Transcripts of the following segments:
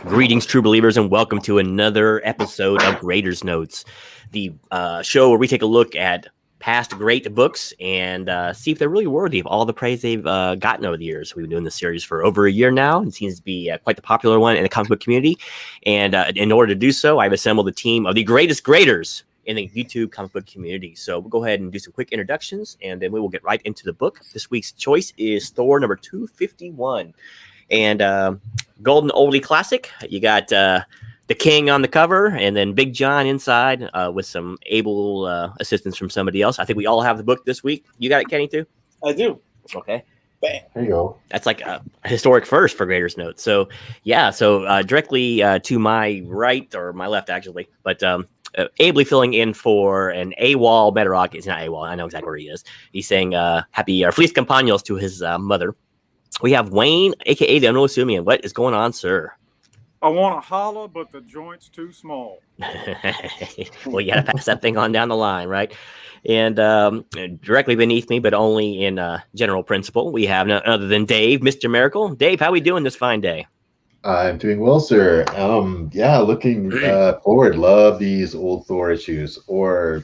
Greetings, true believers, and welcome to another episode of Graders Notes, the show where we take a look at past great books and see if they're really worthy of all the praise they've gotten over the years. We've been doing this series for over a year now. It seems to be quite the popular one in the comic book community. And in order to do so, I've assembled a team of the greatest graders in the YouTube comic book community. So we'll go ahead and do some quick introductions, and then we will get right into the book. This week's choice is Thor number 251. And golden oldie classic. You got the King on the cover, and then Big John inside with some able assistance from somebody else. I think we all have the book this week. You got it, Kenny, too? I do. Okay. Bam. There you go. That's like a historic first for Graders Notes. So, yeah, directly to my right, or my left, actually, but ably filling in for an AWOL Metarok. It's not AWOL. I know exactly where he is. He's saying happy Feliz Campaños to his mother. We have Wayne, a.k.a. the Unassuming. What is going on, sir? I want a Hela, but the joint's too small. Well, you got to pass that thing on down the line, right? And directly beneath me, but only in general principle, we have none other than Dave, Mr. Miracle. Dave, how are we doing this fine day? I'm doing well, sir. Looking forward. Love these old Thor issues. Or,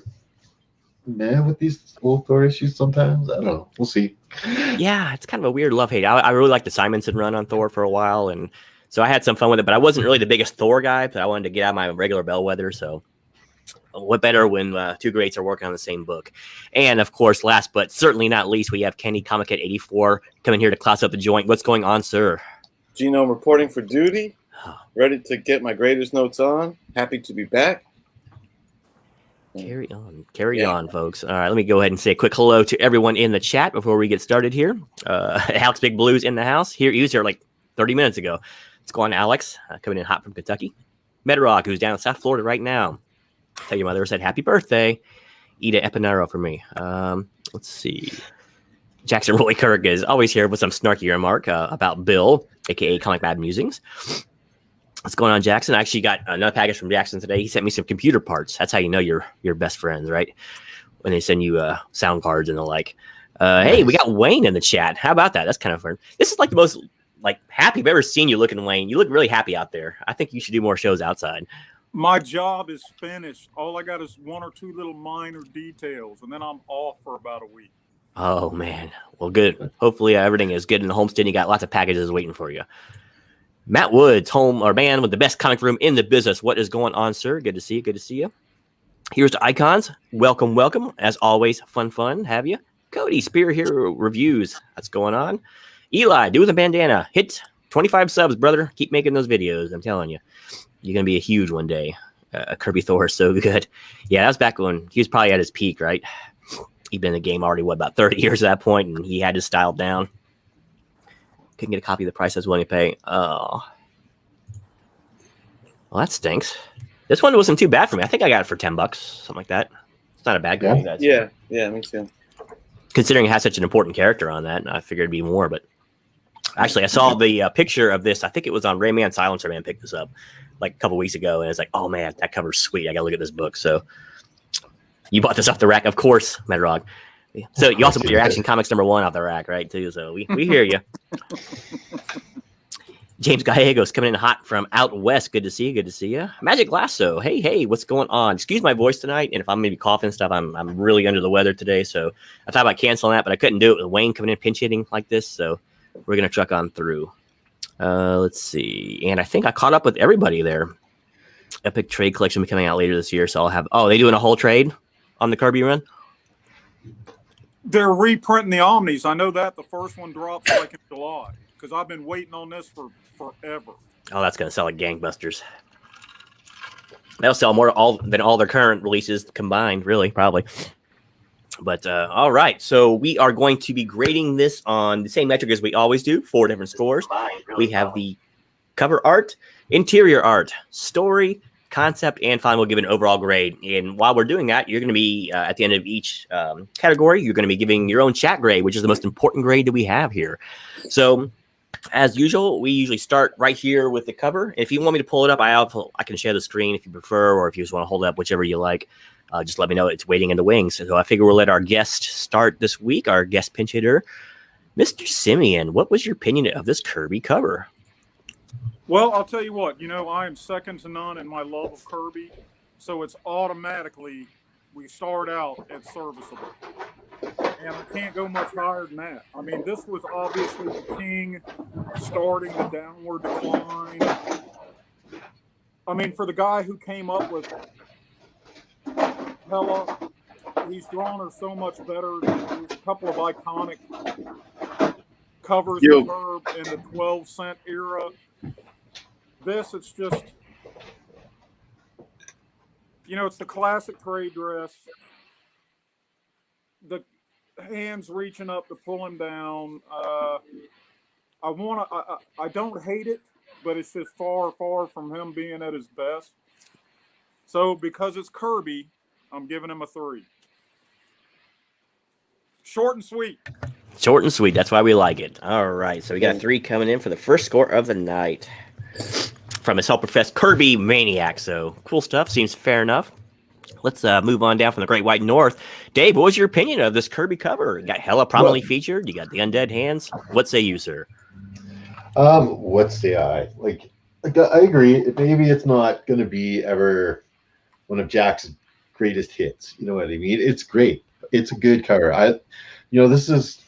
man, with these old Thor issues sometimes. I don't know. We'll see. Yeah, it's kind of a weird love-hate. I really liked the Simonson run on Thor for a while, and so I had some fun with it, but I wasn't really the biggest Thor guy, but I wanted to get out of my regular bellwether, so what better when two greats are working on the same book. And, of course, last but certainly not least, we have Kenny Comic at 84 coming here to class up the joint. What's going on, sir? Gino reporting for duty. Ready to get my Graders Notes on. Happy to be back. Carry on, folks. All right, let me go ahead and say a quick hello to everyone in the chat before we get started here. Alex Big Blue's in the house. He was here like 30 minutes ago. Let's go on, Alex, coming in hot from Kentucky. Metarok, who's down in South Florida right now. Tell your mother I said happy birthday. Ida Epinero for me. Let's see. Jackson Roy Kirk is always here with some snarky remark about Bill, a.k.a. Comic Mad Musings. What's going on, Jackson? I actually got another package from Jackson today. He sent me some computer parts. That's how you know you're best friends, right? When they send you sound cards and the like. Hey, we got Wayne in the chat. How about that? That's kind of fun. This is like the most happy I've ever seen you looking, Wayne. You look really happy out there. I think you should do more shows outside. My job is finished. All I got is one or two little minor details, and then I'm off for about a week. Oh, man. Well, good. Hopefully everything is good in the homestead. You got lots of packages waiting for you. Matt Woods, man with the best comic room in the business. What is going on, sir? Good to see you. Good to see you. Here's the icons. Welcome, welcome. As always, fun. Have you? Cody, Spear Hero Reviews. What's going on? Eli, do the bandana. Hit 25 subs, brother. Keep making those videos. I'm telling you. You're going to be a huge one day. Kirby Thor is so good. Yeah, that was back when he was probably at his peak, right? He'd been in the game already, about 30 years at that point, and he had his style down. Couldn't get a copy of the price I was willing to pay. Oh. Well, that stinks. This one wasn't too bad for me. I think I got it for $10, something like that. It's not a bad copy. Yeah, me too. Considering it has such an important character on that, I figured it'd be more, but actually I saw the picture of this. I think it was on Rayman Silencer Man picked this up like a couple weeks ago, and it's like, oh man, that cover's sweet. I gotta look at this book. So you bought this off the rack, of course, Metarog. So you also put your Action Comics #1 off the rack, right, too? So we hear you. James Gallegos coming in hot from out west. Good to see you. Good to see you. Magic Lasso. Hey, what's going on? Excuse my voice tonight, and if I'm maybe coughing and stuff, I'm really under the weather today. So I thought about canceling that, but I couldn't do it with Wayne coming in pinch hitting like this. So we're gonna truck on through. Let's see, and I think I caught up with everybody there. Epic Trade Collection will be coming out later this year, so I'll have. Oh, they doing a whole trade on the Kirby run? They're reprinting the Omnis. I know that the first one drops like in July because I've been waiting on this for forever. Oh, that's gonna sell like gangbusters. They'll sell more than all their current releases combined, really, probably. But all right, so we are going to be grading this on the same metric as we always do, 4 different scores. We have the cover art, interior art, story, concept, and finally we'll give an overall grade. And while we're doing that, you're going to be at the end of each category, you're going to be giving your own chat grade, which is the most important grade that we have here. So as usual, we usually start right here with the cover. If you want me to pull it up, I can share the screen if you prefer, or if you just want to hold it up, whichever you like. Just let me know. It's waiting in the wings. So I figure we'll let our guest start this week, our guest pinch hitter, Mr. Simeon. What was your opinion of this Kirby cover? Well, I'll tell you what. I am second to none in my love of Kirby, so it's automatically we start out at serviceable, and I can't go much higher than that. I mean, this was obviously the king starting the downward decline. I mean, for the guy who came up with Hela, he's drawn her so much better. There's a couple of iconic covers of her in the 12-cent era. This, it's just, it's the classic trade dress. The hands reaching up to pull him down. I don't hate it, but it's just far, far from him being at his best. So because it's Kirby, I'm giving him a 3. Short and sweet. Short and sweet. That's why we like it. All right. So we got a 3 coming in for the first score of the night from a self-professed Kirby maniac. So cool stuff. Seems fair enough. Let's move on down from the Great White North. Dave, what was your opinion of this Kirby cover? You got Hela prominently featured. You got the undead hands. What say you, sir? What say I? Like I agree. Maybe it's not going to be ever one of Jack's greatest hits. You know what I mean? It's great. It's a good cover. This is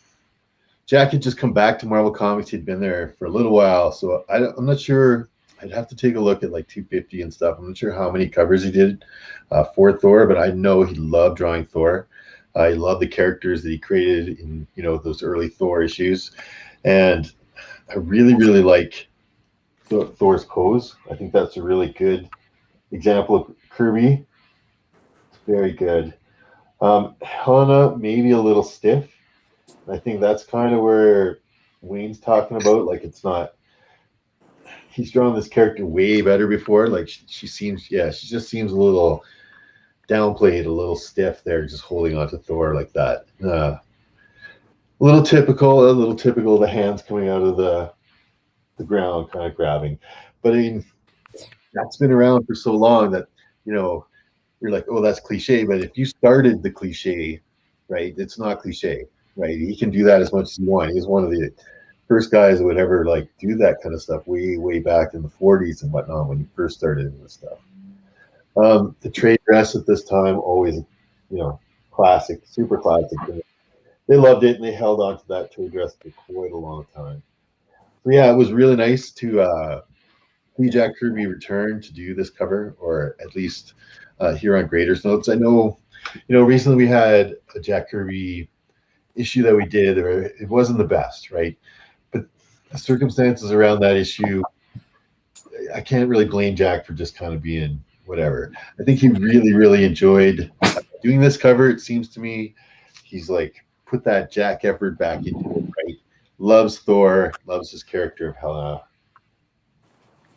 Jack had just come back to Marvel Comics. He'd been there for a little while, so I'm not sure. I'd have to take a look at like 250 and stuff. I'm not sure how many covers he did for Thor, but I know he loved drawing Thor. He loved the characters that he created in those early Thor issues, and I really, really like Thor's pose. I think that's a really good example of Kirby. It's very good. Helena maybe a little stiff. I think that's kind of where Wayne's talking about. Like it's not. He's drawn this character way better before. Like she just seems a little downplayed, a little stiff there, just holding on to Thor like that. A little typical of the hands coming out of the ground, kind of grabbing. But I mean, that's been around for so long that you're like, oh, that's cliche. But if you started the cliche, right, it's not cliche, right? He can do that as much as you want. He's one of the first guys that would ever like do that kind of stuff way back in the 40s and whatnot when he first started in this stuff. The trade dress at this time, always, classic, super classic. They loved it and they held on to that trade dress for quite a long time. So yeah, it was really nice to see Jack Kirby return to do this cover, or at least here on Graders Notes. I know, recently we had a Jack Kirby issue that we did, or it wasn't the best, right? But the circumstances around that issue, I can't really blame Jack for just kind of being whatever. I think he really, really enjoyed doing this cover. It seems to me he's like put that Jack effort back into it, right? Loves Thor, loves his character of Hela.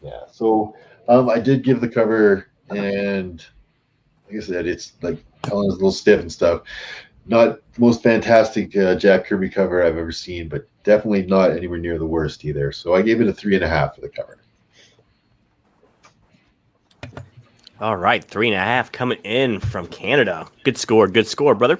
Yeah, so I did give the cover, and like I said, it's like Helena's a little stiff and stuff. Not the most fantastic Jack Kirby cover I've ever seen, but definitely not anywhere near the worst either. So I gave it a 3.5 for the cover. All right, 3.5 coming in from Canada. Good score, brother.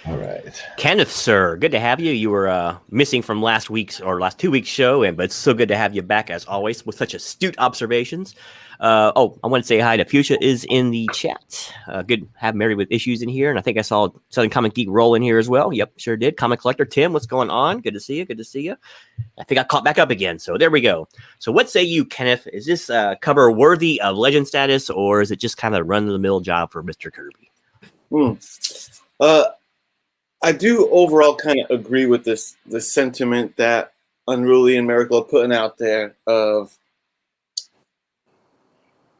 All right, Kenneth, sir, good to have you. You were missing from last 2 weeks show, but it's so good to have you back as always with such astute observations. I want to say hi to Fuchsia is in the chat. Good to have Mary with issues in here, and I think I saw Southern Comic Geek roll in here as well. Yep, sure did. Comic Collector Tim, what's going on? Good to see you. I think I caught back up again, so there we go. So what say you, Kenneth? Is this cover worthy of legend status, or is it just kind of a run-of-the-mill job for Mr. Kirby? I do overall kind of agree with the sentiment that Unruly and Miracle are putting out there of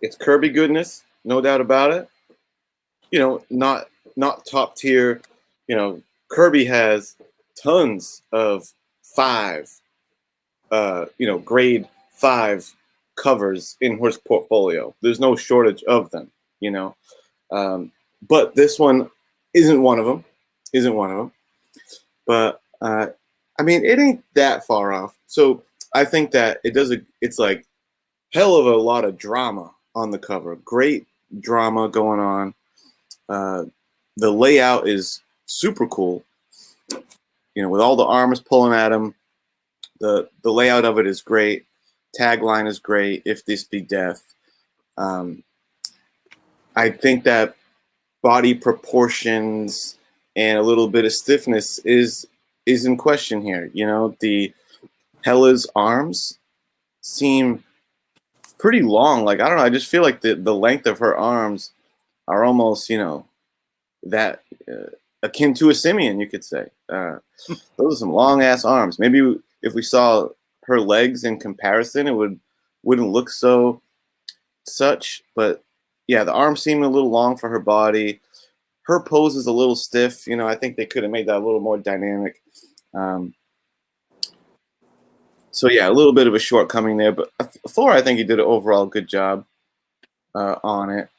it's Kirby goodness, no doubt about it. Not top tier. Kirby has tons of 5, grade 5 covers in his portfolio. There's no shortage of them, but this one isn't one of them. But I mean, it ain't that far off. So I think that it's like hell of a lot of drama on the cover. Great drama going on. The layout is super cool. With all the arms pulling at him. The layout of it is great. tagline is great. If this be death, I think that body proportions and a little bit of stiffness is in question here. You know, the Hela's arms seem pretty long. Like, I don't know, I just feel like the length of her arms are almost, you know, that akin to a simian, you could say. Those are some long ass arms. Maybe if we saw her legs in comparison, it wouldn't look such. But yeah, the arms seem a little long for her body. Her pose is a little stiff. You know, I think they could have made that a little more dynamic. So yeah, a little bit of a shortcoming there. But Thor, I think he did an overall good job on it.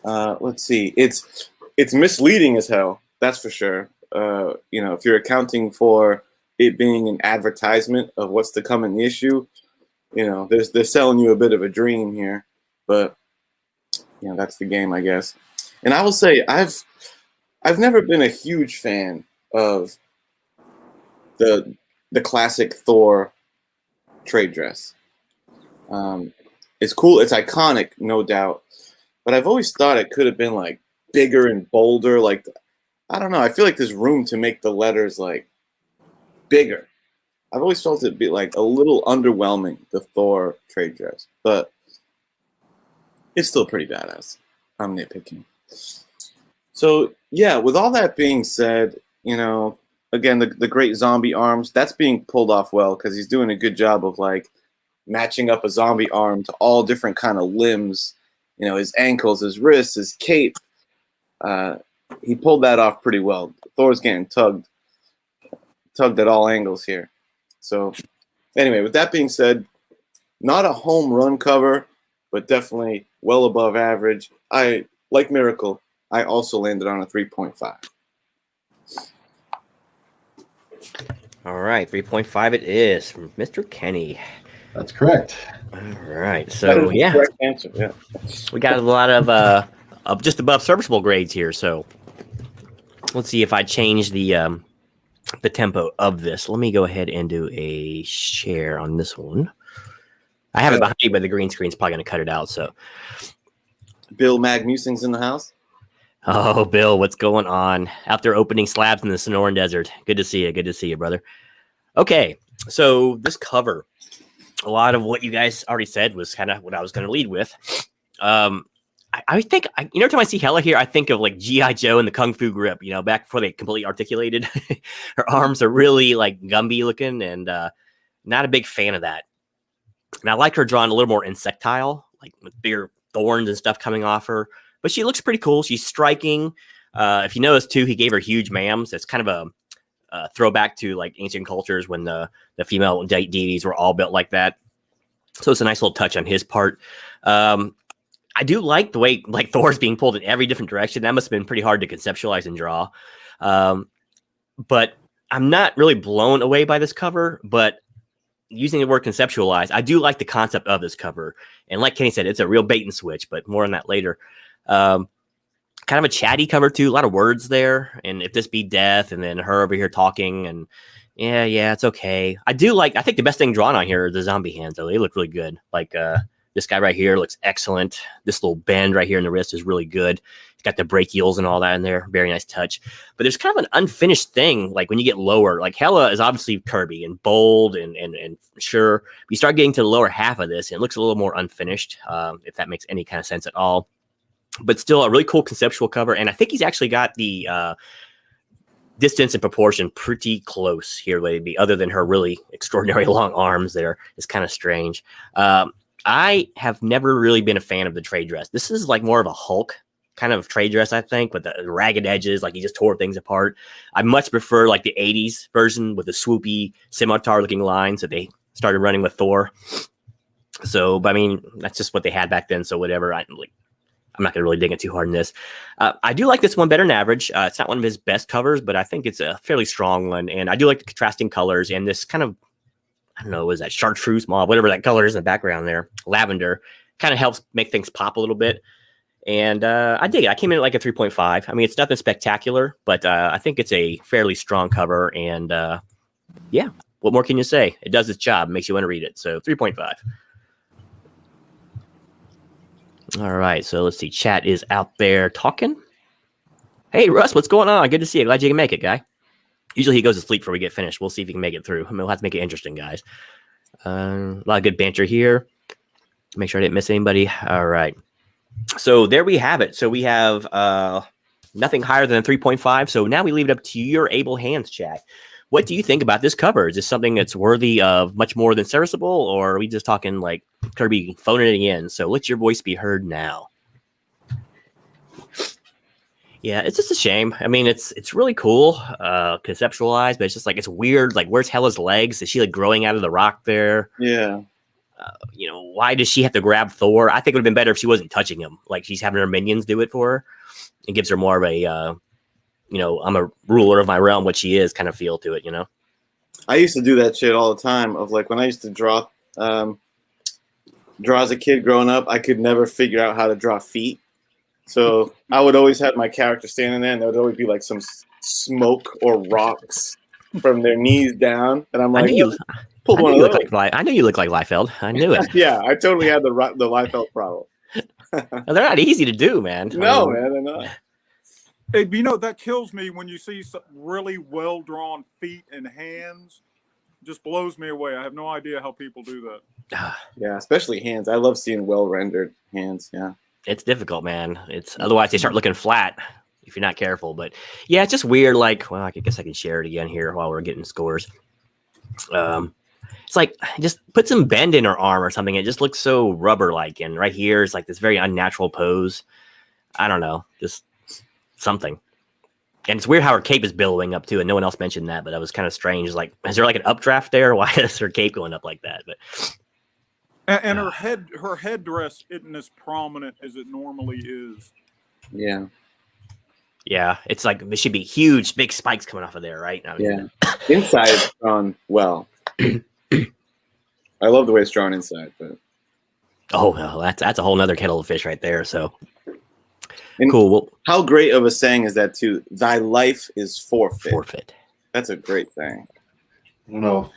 Let's see. It's misleading as hell. That's for sure. You know, if you're accounting for it being an advertisement of what's to come in the issue, you know, they're selling you a bit of a dream here. But you know, that's the game, I guess. And I will say, I've never been a huge fan of the classic Thor trade dress. It's cool. It's iconic, no doubt. But I've always thought it could have been like bigger and bolder. Like, I don't know. I feel like there's room to make the letters like bigger. I've always felt it be like a little underwhelming, the Thor trade dress, but it's still pretty badass. I'm nitpicking. So yeah, with all that being said, you know, again, the great zombie arms, that's being pulled off well because he's doing a good job of like matching up a zombie arm to all different kind of limbs. You know, his ankles, his wrists, his cape. He pulled that off pretty well. Thor's getting tugged at all angles here. So anyway, with that being said, not a home run cover, but definitely well above average. I like Miracle. I also landed on a 3.5. All right, 3.5 it is from Mr. Kenny. That's correct. All right, so yeah, correct answer. Yeah, we got a lot of just above serviceable grades here. So let's see if I change the tempo of this. Let me go ahead and do a share on this one. I have it behind me, but the green screen's probably going to cut it out. So, Bill Magmusing's in the house. oh, Bill, what's going on out there opening slabs in the Sonoran Desert? Good to see you. Good to see you, brother. Okay, so this cover, a lot of what you guys already said was kind of what I was going to lead with. I think, every time I see Hela here, I think of like G.I. Joe and the Kung Fu Grip, you know, back before they completely articulated. Her arms are really like Gumby looking, and not a big fan of that. And I like her drawn a little more insectile, like with bigger thorns and stuff coming off her. But she looks pretty cool. She's striking. If you notice, too, he gave her huge mams. It's kind of a throwback to like ancient cultures when the female deities were all built like that. So it's a nice little touch on his part. I do like the way like Thor's being pulled in every different direction. That must have been pretty hard to conceptualize and draw. But I'm not really blown away by this cover, but using the word conceptualize, I do like the concept of this cover. And like Kenny said, it's a real bait and switch, but more on that later. Kind of a chatty cover too, a lot of words there. And if this be death, and then her over here talking, and yeah, it's okay. I think the best thing drawn on here are the zombie hands, though. They look really good. Like this guy right here looks excellent. This little bend right here in the wrist is really good. It's got the brachials and all that in there. Very nice touch. But there's kind of an unfinished thing, like when you get lower. Like Hela is obviously Kirby and bold and sure. You start getting to the lower half of this, and it looks a little more unfinished, if that makes any kind of sense at all. But still a really cool conceptual cover. And I think he's actually got the distance and proportion pretty close here, maybe, other than her really extraordinary long arms there. It's kind of strange. I have never really been a fan of the trade dress. This is like more of a Hulk kind of trade dress, I think, with the ragged edges, like he just tore things apart. I much prefer like the 80s version with the swoopy scimitar looking lines that they started running with Thor. So, but I mean, that's just what they had back then. So whatever, I'm not going to really dig it too hard in this. I do like this one better than average. It's not one of his best covers, but I think it's a fairly strong one. And I do like the contrasting colors and this kind of, I don't know, what is that, chartreuse mauve, whatever that color is in the background there, lavender, kind of helps make things pop a little bit. And I dig it. I came in at like a 3.5. I mean, it's nothing spectacular, but I think it's a fairly strong cover. And yeah, what more can you say? It does its job. It makes you want to read it. So 3.5. All right. So let's see. Chat is out there talking. Hey, Russ, what's going on? Good to see you. Glad you can make it, guy. Usually he goes to sleep before we get finished. We'll see if he can make it through. I mean, we'll have to make it interesting, guys. A lot of good banter here. Make sure I didn't miss anybody. All right. So there we have it. So we have nothing higher than a 3.5. So now we leave it up to your able hands, chat. What do you think about this cover? Is this something that's worthy of much more than serviceable, or are we just talking like Kirby phoning it in? So let your voice be heard now. Yeah, it's just a shame. I mean, it's really cool, conceptualized, but it's just like it's weird. Like, where's Hela's legs? Is she like growing out of the rock there? Yeah. Why does she have to grab Thor? I think it would have been better if she wasn't touching him. Like, she's having her minions do it for her. It gives her more of a, I'm a ruler of my realm, what she is kind of feel to it, I used to do that shit all the time. Of like when I used to draw as a kid growing up, I could never figure out how to draw feet. So I would always have my character standing there, and there would always be like some smoke or rocks from their knees down, and I'm like, pulled one of those. I knew you look like Liefeld. I knew it. Yeah, I totally had the Liefeld problem. They're not easy to do, man. No, man, they're not. Hey, that kills me when you see some really well-drawn feet and hands. Just blows me away. I have no idea how people do that. Yeah, especially hands. I love seeing well-rendered hands. Yeah. It's difficult, man. Otherwise they start looking flat if you're not careful. But yeah, it's just weird. Like, well, I guess I can share it again here while we're getting scores. It's like just put some bend in her arm or something. It just looks so rubber-like. And right here is like this very unnatural pose. I don't know, just something. And it's weird how her cape is billowing up too, and no one else mentioned that, but that was kind of strange. Like, is there like an updraft there? Why is her cape going up like that? But and her headdress isn't as prominent as it normally is. Yeah. Yeah, it's like there should be huge, big spikes coming off of there, right? I mean, yeah. Inside is drawn well. I love the way it's drawn inside, but well, that's a whole nother kettle of fish right there. So and cool. Well, how great of a saying is that too? Thy life is forfeit. Forfeit. That's a great thing. No.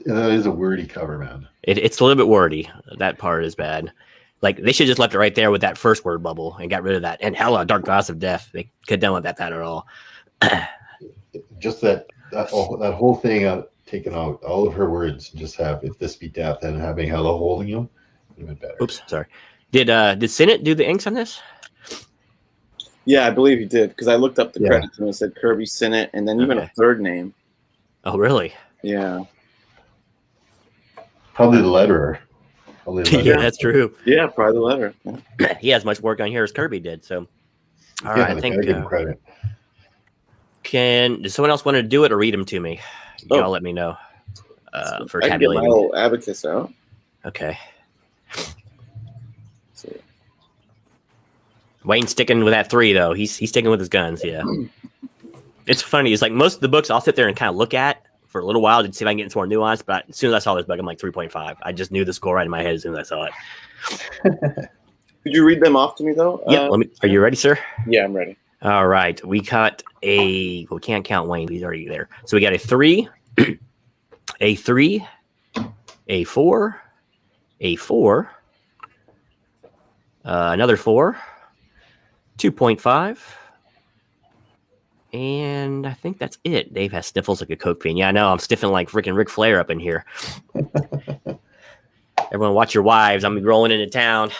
That is a wordy cover, man. It's a little bit wordy. That part is bad. Like, they should just left it right there with that first word bubble and got rid of that. And Hela, dark goddess of death. They could have done with that at all. Just that whole thing, taking out all of her words, and just have if this be death and having Hela holding him, would have been better. Oops, sorry. Did Sinnott do the inks on this? Yeah, I believe he did, because I looked up the credits and it said Kirby Sinnott, and then even a third name. Oh, really? Yeah. Probably the letterer. Yeah, that's true. Yeah, probably the letter. Yeah. He has much work on here as Kirby did. So, all right, I think. Give him credit. Does someone else want to do it or read them to me? Y'all let me know. For I can get my tabulating. little abacus out. Okay. Wayne's sticking with that 3 though. He's sticking with his guns. Yeah. It's funny. It's like most of the books I'll sit there and kind of look at for a little while to see if I can get some more nuance. But as soon as I saw this book, I'm like 3.5. I just knew the score right in my head as soon as I saw it. Could you read them off to me though? Yeah. Are you ready, sir? Yeah, I'm ready. All right. We got we can't count Wayne. He's already there. So we got a 3, a 3, a 4, a 4, another 4, 2.5. And I think that's it. Dave has sniffles like a coke fiend. Yeah, I know. I'm stiffing like freaking Ric Flair up in here. Everyone watch your wives. I'm rolling into town.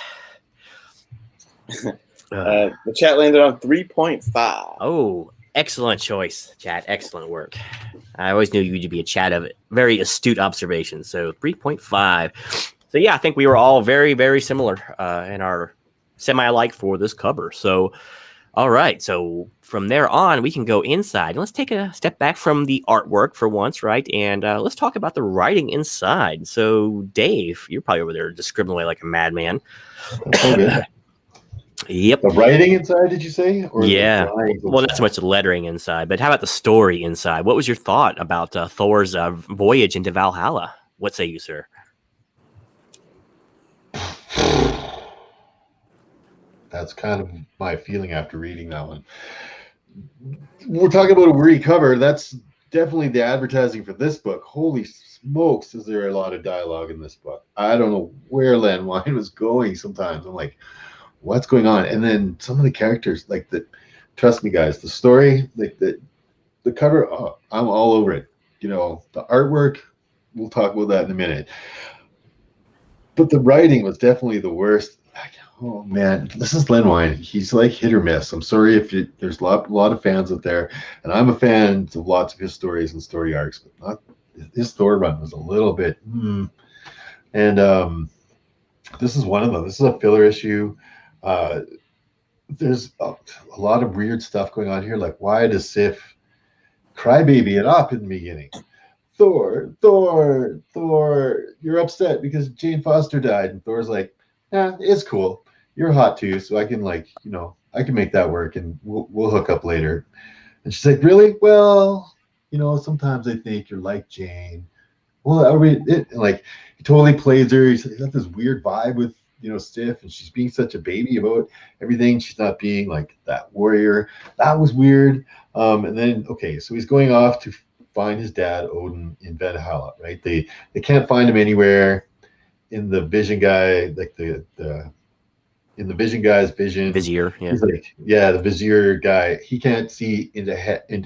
The chat landed on 3.5. Oh, excellent choice, chat. Excellent work. I always knew you'd be a chat of very astute observations. So 3.5. So yeah, I think we were all very, very similar in our semi-alike for this cover. So, all right. So from there on, we can go inside. Let's take a step back from the artwork for once, right? And let's talk about the writing inside. So Dave, you're probably over there just scribbling away like a madman. Okay. Yep. The writing inside, did you say? Or yeah. Well, not so much the lettering inside, but how about the story inside? What was your thought about Thor's voyage into Valhalla? What say you, sir? That's kind of my feeling after reading that one. We're talking about a wordy cover. That's definitely the advertising for this book. Holy smokes, is there a lot of dialogue in this book? I don't know where Len Wein was going sometimes. I'm like, what's going on? And then some of the characters, like trust me, guys, the story, like the cover, oh, I'm all over it. You know, the artwork, we'll talk about that in a minute. But the writing was definitely the worst. Oh man, this is Len Wein. He's like hit or miss. I'm sorry if there's a lot of fans out there, and I'm a fan of lots of his stories and story arcs, but not his Thor run was a little bit. And this is one of them. This is a filler issue. There's a lot of weird stuff going on here. Like, why does Sif crybaby it up in the beginning? Thor, you're upset because Jane Foster died, and Thor's like, yeah, it's cool. You're hot too, so I can I can make that work, and we'll hook up later. And she's like, really? Well, sometimes I think you're like Jane. Well, like he totally plays her. He's got this weird vibe with Sif, and she's being such a baby about everything. She's not being like that warrior. That was weird. And then so he's going off to find his dad Odin in Valhalla, right? They can't find him anywhere. In the Vision guy, like in the Vision guy's vision, Vizier, yeah, he's like, the Vizier guy, he can't see into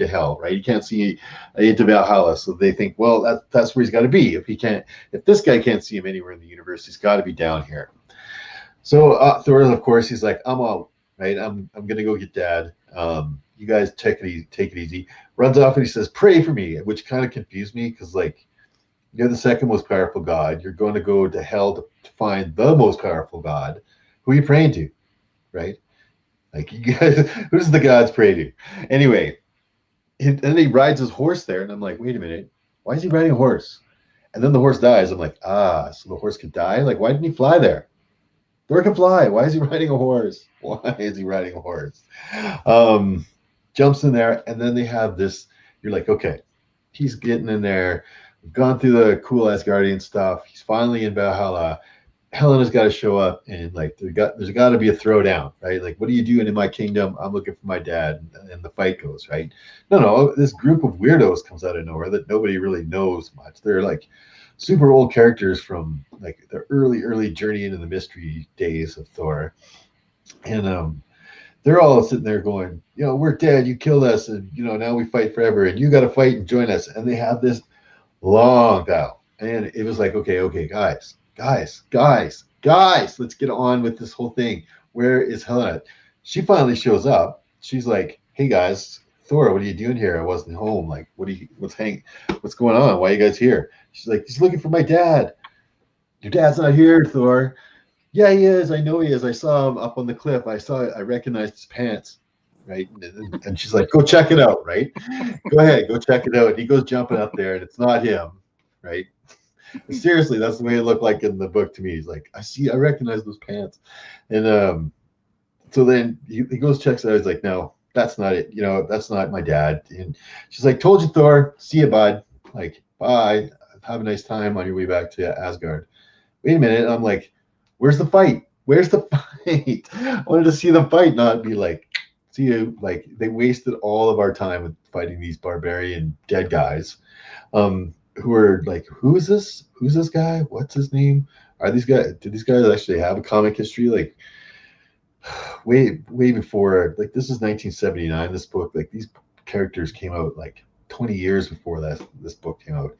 hell, right? He can't see into Valhalla, so they think, well, that's where he's got to be. If this guy can't see him anywhere in the universe, he's got to be down here. So Thor, of course, he's like, I'm out, right? I'm gonna go get Dad. You guys take it easy. Runs off and he says, pray for me, which kind of confused me because like, you're the second most powerful god. You're going to go to hell to find the most powerful god. Who are you praying to, right? Like, you guys, who's the gods pray to? Anyway, and then he rides his horse there, and I'm like, wait a minute, why is he riding a horse? And then the horse dies. I'm like, so the horse could die? Like, why didn't he fly there? Thor can fly. Why is he riding a horse? Why is he riding a horse? Jumps in there, and then they have this. You're like, okay, he's getting in there. We've gone through the cool Asgardian stuff. He's finally in Valhalla. Helena's got to show up, and like there's got to be a throwdown, right? Like, what are you doing in my kingdom? I'm looking for my dad, and the fight goes, right? No, this group of weirdos comes out of nowhere that nobody really knows much. They're like super old characters from like the early journey into the mystery days of Thor, and they're all sitting there going, we're dead. You killed us, and now we fight forever, and you got to fight and join us. And they have this long battle, and it was like, okay, guys, let's get on with this whole thing. Where is Helena? She finally shows up. She's like, hey guys, Thor, what are you doing here? I wasn't home. Like, what's going on? Why are you guys here? She's like, he's looking for my dad. Your dad's not here, Thor. Yeah, he is. I know he is. I saw him up on the cliff. I recognized his pants. Right, and she's like, go check it out, right? Go ahead, go check it out. And he goes jumping up there, and it's not him, right? And seriously, that's the way it looked like in the book to me. He's like, I recognize those pants. And so then he goes, checks it out. He's like, no, that's not it. That's not my dad. And she's like, told you, Thor. See you, bud. Like, bye. Have a nice time on your way back to Asgard. Wait a minute. I'm like, where's the fight? Where's the fight? I wanted to see the fight, not be like, see you. Like, they wasted all of our time with fighting these barbarian dead guys. Who are like, who's this guy? What's his name? Do these guys actually have a comic history? Like, way before, like, this is 1979, this book. Like, these characters came out like 20 years before this book came out.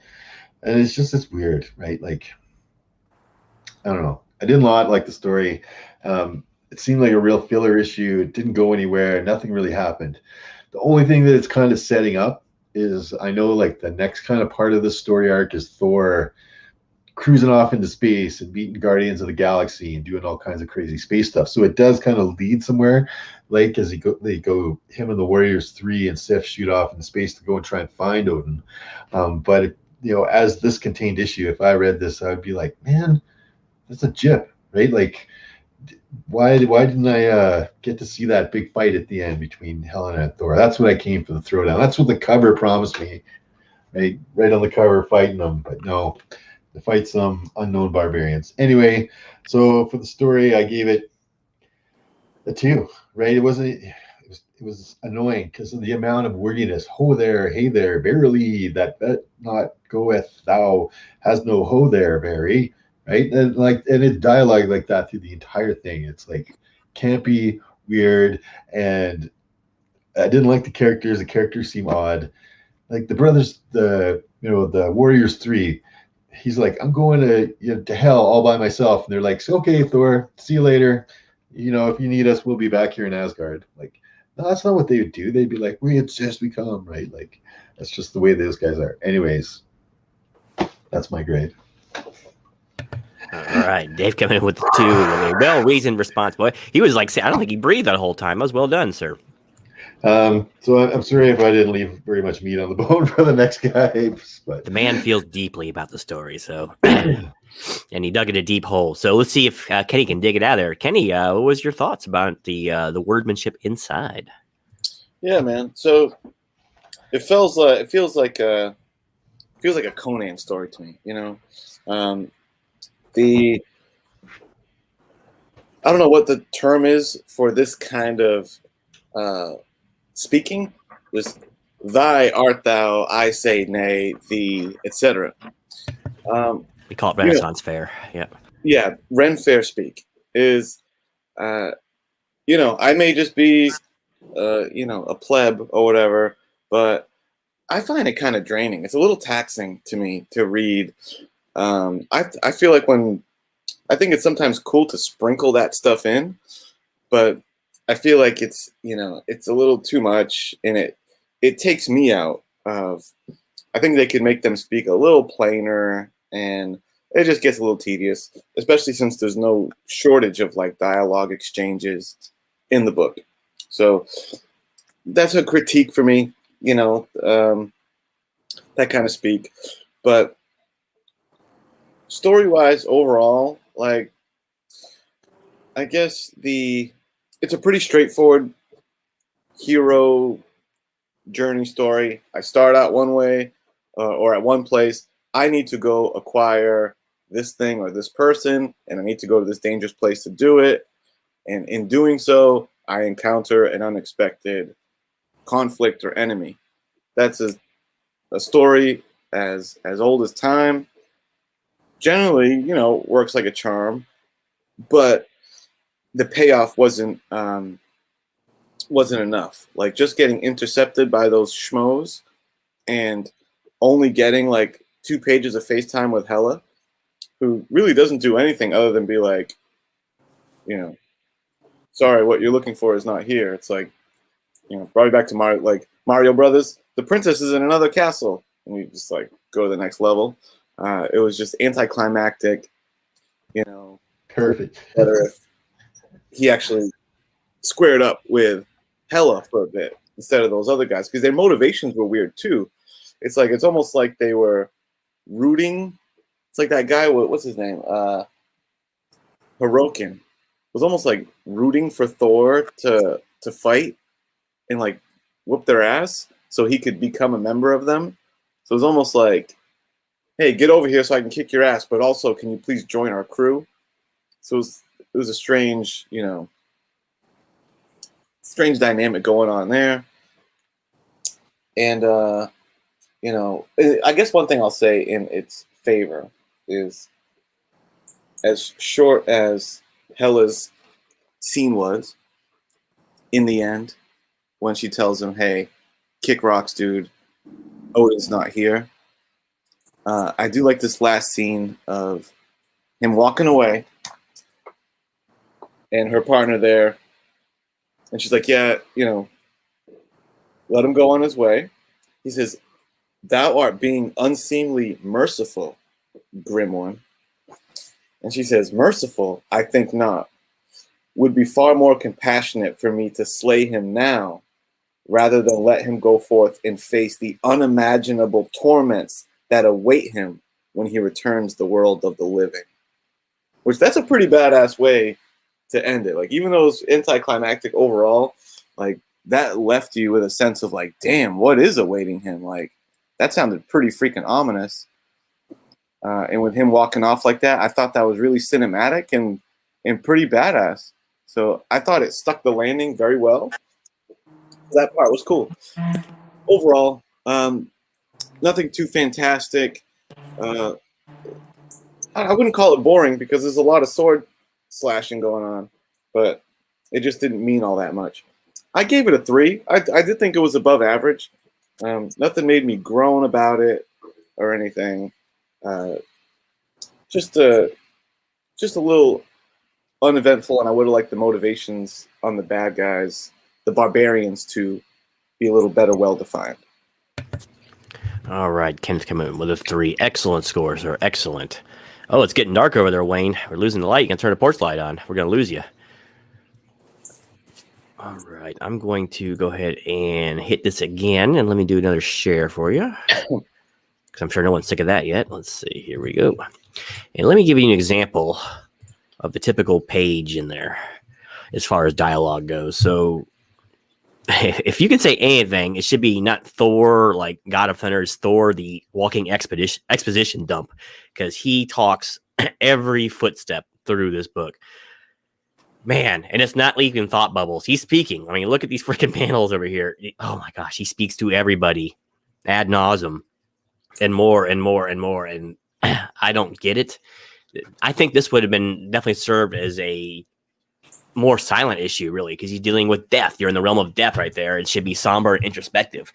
And it's weird, right? Like, I don't know. I didn't like the story. It seemed like a real filler issue. It didn't go anywhere. Nothing really happened. The only thing that it's kind of setting up is, I know, like, the next kind of part of the story arc is Thor cruising off into space and meeting Guardians of the Galaxy and doing all kinds of crazy space stuff. So it does kind of lead somewhere, like as they go, him and the Warriors 3 and Sif shoot off into space to go and try and find Odin. But as this contained issue, if I read this, I would be like, man, that's a jip, right? Like, why didn't I get to see that big fight at the end between Helena and Thor? That's what I came for the throwdown. That's what the cover promised me, right on the cover, fighting them. But no, to fight some unknown barbarians. Anyway, so for the story, I gave it a 2. Right? It was was annoying because of the amount of wordiness. Ho there, hey there, verily that bet not goeth thou has no ho there, Barry. Right? And it's dialogue like that through the entire thing. It's like campy, weird, and I didn't like the characters. The characters seem odd. Like the brothers, the Warriors 3. He's like, I'm going to hell all by myself, and they're like, okay, Thor, see you later. If you need us, we'll be back here in Asgard. Like, no, that's not what they would do. They'd be like, we insist we come, right? Like, that's just the way those guys are. Anyways, that's my grade. All right, Dave coming in with the 2 with a well-reasoned response. Boy, he was like, I don't think he breathed that whole time. That was well done, sir. So I'm sorry if I didn't leave very much meat on the bone for the next guy, but the man feels deeply about the story, so and he dug in a deep hole. So let's see if Kenny can dig it out of there. Kenny, what was your thoughts about the wordmanship inside? Yeah, man. So it feels like a Conan story to me. I don't know what the term is for this kind of speaking. Just thy art thou, I say nay, thee, etc. We call it Renaissance Fair. Yeah. Yeah, Ren Fair speak is, I may just be, a pleb or whatever, but I find it kind of draining. It's a little taxing to me to read. I feel like I think it's sometimes cool to sprinkle that stuff in, but I feel like it's a little too much, and it takes me out of. I think they could make them speak a little plainer, and it just gets a little tedious, especially since there's no shortage of like dialogue exchanges in the book. So that's a critique for me, that kind of speak. But story-wise, overall, like, I guess it's a pretty straightforward hero journey story. I start out one way or at one place. I need to go acquire this thing or this person, and I need to go to this dangerous place to do it. And in doing so, I encounter an unexpected conflict or enemy. That's a story as old as time. Generally, works like a charm, but the payoff wasn't enough. Like, just getting intercepted by those schmoes and only getting like 2 pages of FaceTime with Hela, who really doesn't do anything other than be like, sorry, what you're looking for is not here. It's like, brought me back to Mario Brothers. The princess is in another castle, and you just like go to the next level. It was just anticlimactic. Perfect. Better if he actually squared up with Hela for a bit instead of those other guys, because their motivations were weird too. It's almost like they were rooting. It's like that guy. What's his name? Hirokin was almost like rooting for Thor to fight and like whoop their ass so he could become a member of them. So it was almost like, hey, get over here so I can kick your ass, but also, can you please join our crew? So it was a strange, strange dynamic going on there. And, I guess one thing I'll say in its favor is, as short as Hela's scene was, in the end, when she tells him, hey, kick rocks, dude, Odin's not here. I do like this last scene of him walking away and her partner there. And she's like, yeah, let him go on his way. He says, thou art being unseemly merciful, grim one. And she says, merciful, I think not. Would be far more compassionate for me to slay him now, rather than let him go forth and face the unimaginable torments that await him when he returns the world of the living. Which, that's a pretty badass way to end it. Like, even though it's anticlimactic overall, like, that left you with a sense of like, damn, what is awaiting him? Like, that sounded pretty freaking ominous. And with him walking off like that, I thought that was really cinematic and pretty badass. So I thought it stuck the landing very well. That part was cool. Overall, nothing too fantastic. I wouldn't call it boring because there's a lot of sword slashing going on, but it just didn't mean all that much. I gave it a 3. I did think it was above average. Nothing made me groan about it or anything. Just a little uneventful, and I would have liked the motivations on the bad guys, the barbarians, to be a little better well-defined. All right, Ken's coming in with a 3. Excellent scores, sir. Excellent. Oh, it's getting dark over there, Wayne. We're losing the light. You can turn the porch light on. We're going to lose you. All right, I'm going to go ahead and hit this again, and let me do another share for you, because I'm sure no one's sick of that yet. Let's see. Here we go. And let me give you an example of the typical page in there as far as dialogue goes. So if you could say anything, it should be not Thor, like God of Thunder, it's Thor, the walking exposition dump, because he talks every footstep through this book. Man, and it's not leaving thought bubbles. He's speaking. I mean, look at these freaking panels over here. Oh my gosh, he speaks to everybody ad nauseum and more and more and more. And I don't get it. I think this would have been definitely served as a more silent issue, really, because he's dealing with death. You're in the realm of death right there. It should be somber and introspective.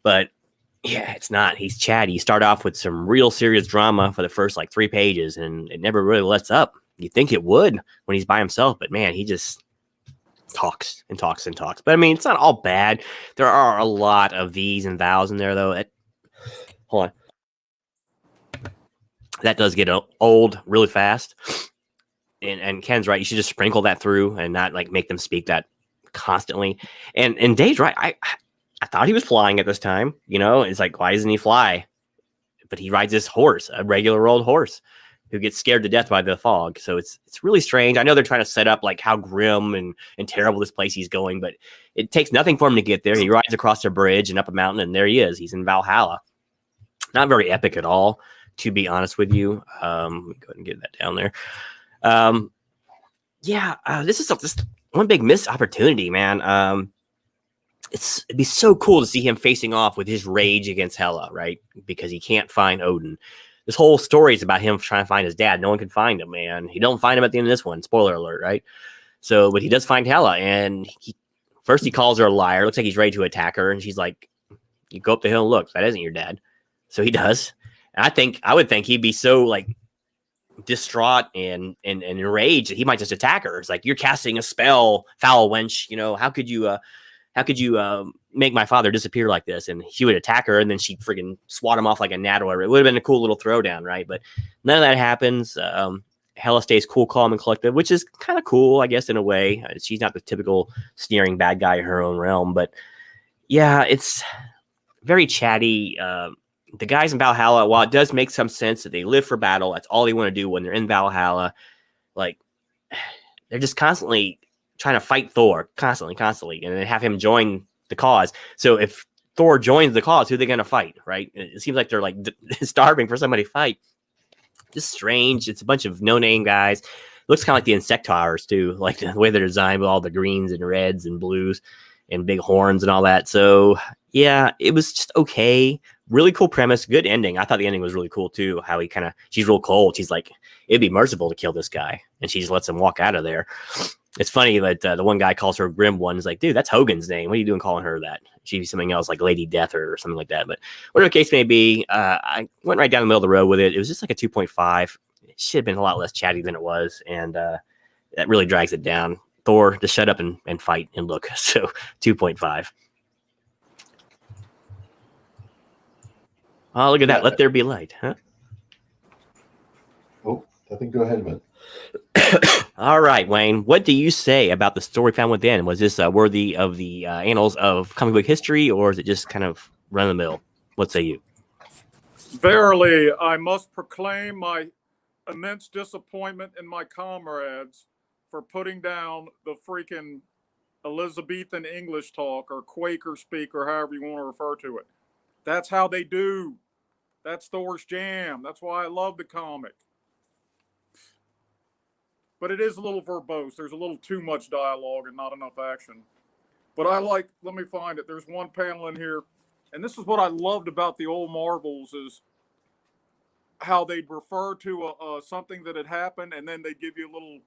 But yeah, it's not. He's chatty. You start off with some real serious drama for the first like 3 pages, and it never really lets up. You think it would when he's by himself, but man, he just talks and talks and talks. But I mean, it's not all bad. There are a lot of these and thous in there, though. Hold on. That does get old really fast. And Ken's right. You should just sprinkle that through and not like make them speak that constantly. And Dave's right. I thought he was flying at this time. You know, it's like, why doesn't he fly? But he rides this horse, a regular old horse, who gets scared to death by the fog. So it's really strange. I know they're trying to set up like how grim and terrible this place he's going, but it takes nothing for him to get there. He rides across a bridge and up a mountain, and there he is. He's in Valhalla. Not very epic at all, to be honest with you. Let me go ahead and get that down there. This is just one big missed opportunity, man. It'd be so cool to see him facing off with his rage against Hela, right? Because he can't find Odin. This whole story is about him trying to find his dad. No one can find him, man. He don't find him at the end of this one. Spoiler alert, right? So, but he does find Hela, and first he calls her a liar. Looks like he's ready to attack her, and she's like, "You go up the hill and look. That isn't your dad." So he does. And I would think he'd be so like distraught and enraged that he might just attack her. It's like, "You're casting a spell, foul wench. You know, how could you make my father disappear like this?" And she would attack her, and then she'd freaking swat him off like a gnat or whatever. It would have been a cool little throwdown, right? But none of that happens. Hela stays cool, calm, and collected, which is kind of cool, I guess, in a way. She's not the typical sneering bad guy in her own realm, but yeah, it's very chatty. The guys in Valhalla, while it does make some sense that they live for battle, that's all they want to do when they're in Valhalla. Like, they're just constantly trying to fight Thor, constantly, and then have him join the cause. So if Thor joins the cause, who are they going to fight, right? It seems like they're like starving for somebody to fight. Just strange. It's a bunch of no-name guys. It looks kind of like the Insectars too, like the way they're designed with all the greens and reds and blues and big horns and all that. So yeah, it was just okay. Really cool premise, good ending. I thought the ending was really cool too. How she's real cold. She's like, it'd be merciful to kill this guy, and she just lets him walk out of there. It's funny that the one guy calls her Grim One. He's like, dude, that's Hogan's name. What are you doing calling her that? She'd be something else like Lady Death or something like that. But whatever the case may be, I went right down the middle of the road with it. It was just like a 2.5. It should have been a lot less chatty than it was, and that really drags it down. Thor, just shut up and fight and look. So 2.5. Oh, look at that. Let there be light, huh? Oh, I think go ahead, man. All right, Wayne. What do you say about the story found within? Was this worthy of the annals of comic book history, or is it just kind of run of the mill? What say you? Verily, I must proclaim my immense disappointment in my comrades for putting down the freaking Elizabethan English talk or Quaker speak or however you want to refer to it. That's how they do. That's Thor's jam. That's why I love the comic. But it is a little verbose. There's a little too much dialogue and not enough action. But let me find it. There's one panel in here, and this is what I loved about the old Marvels is how they'd refer to something that had happened, and then they'd give you a little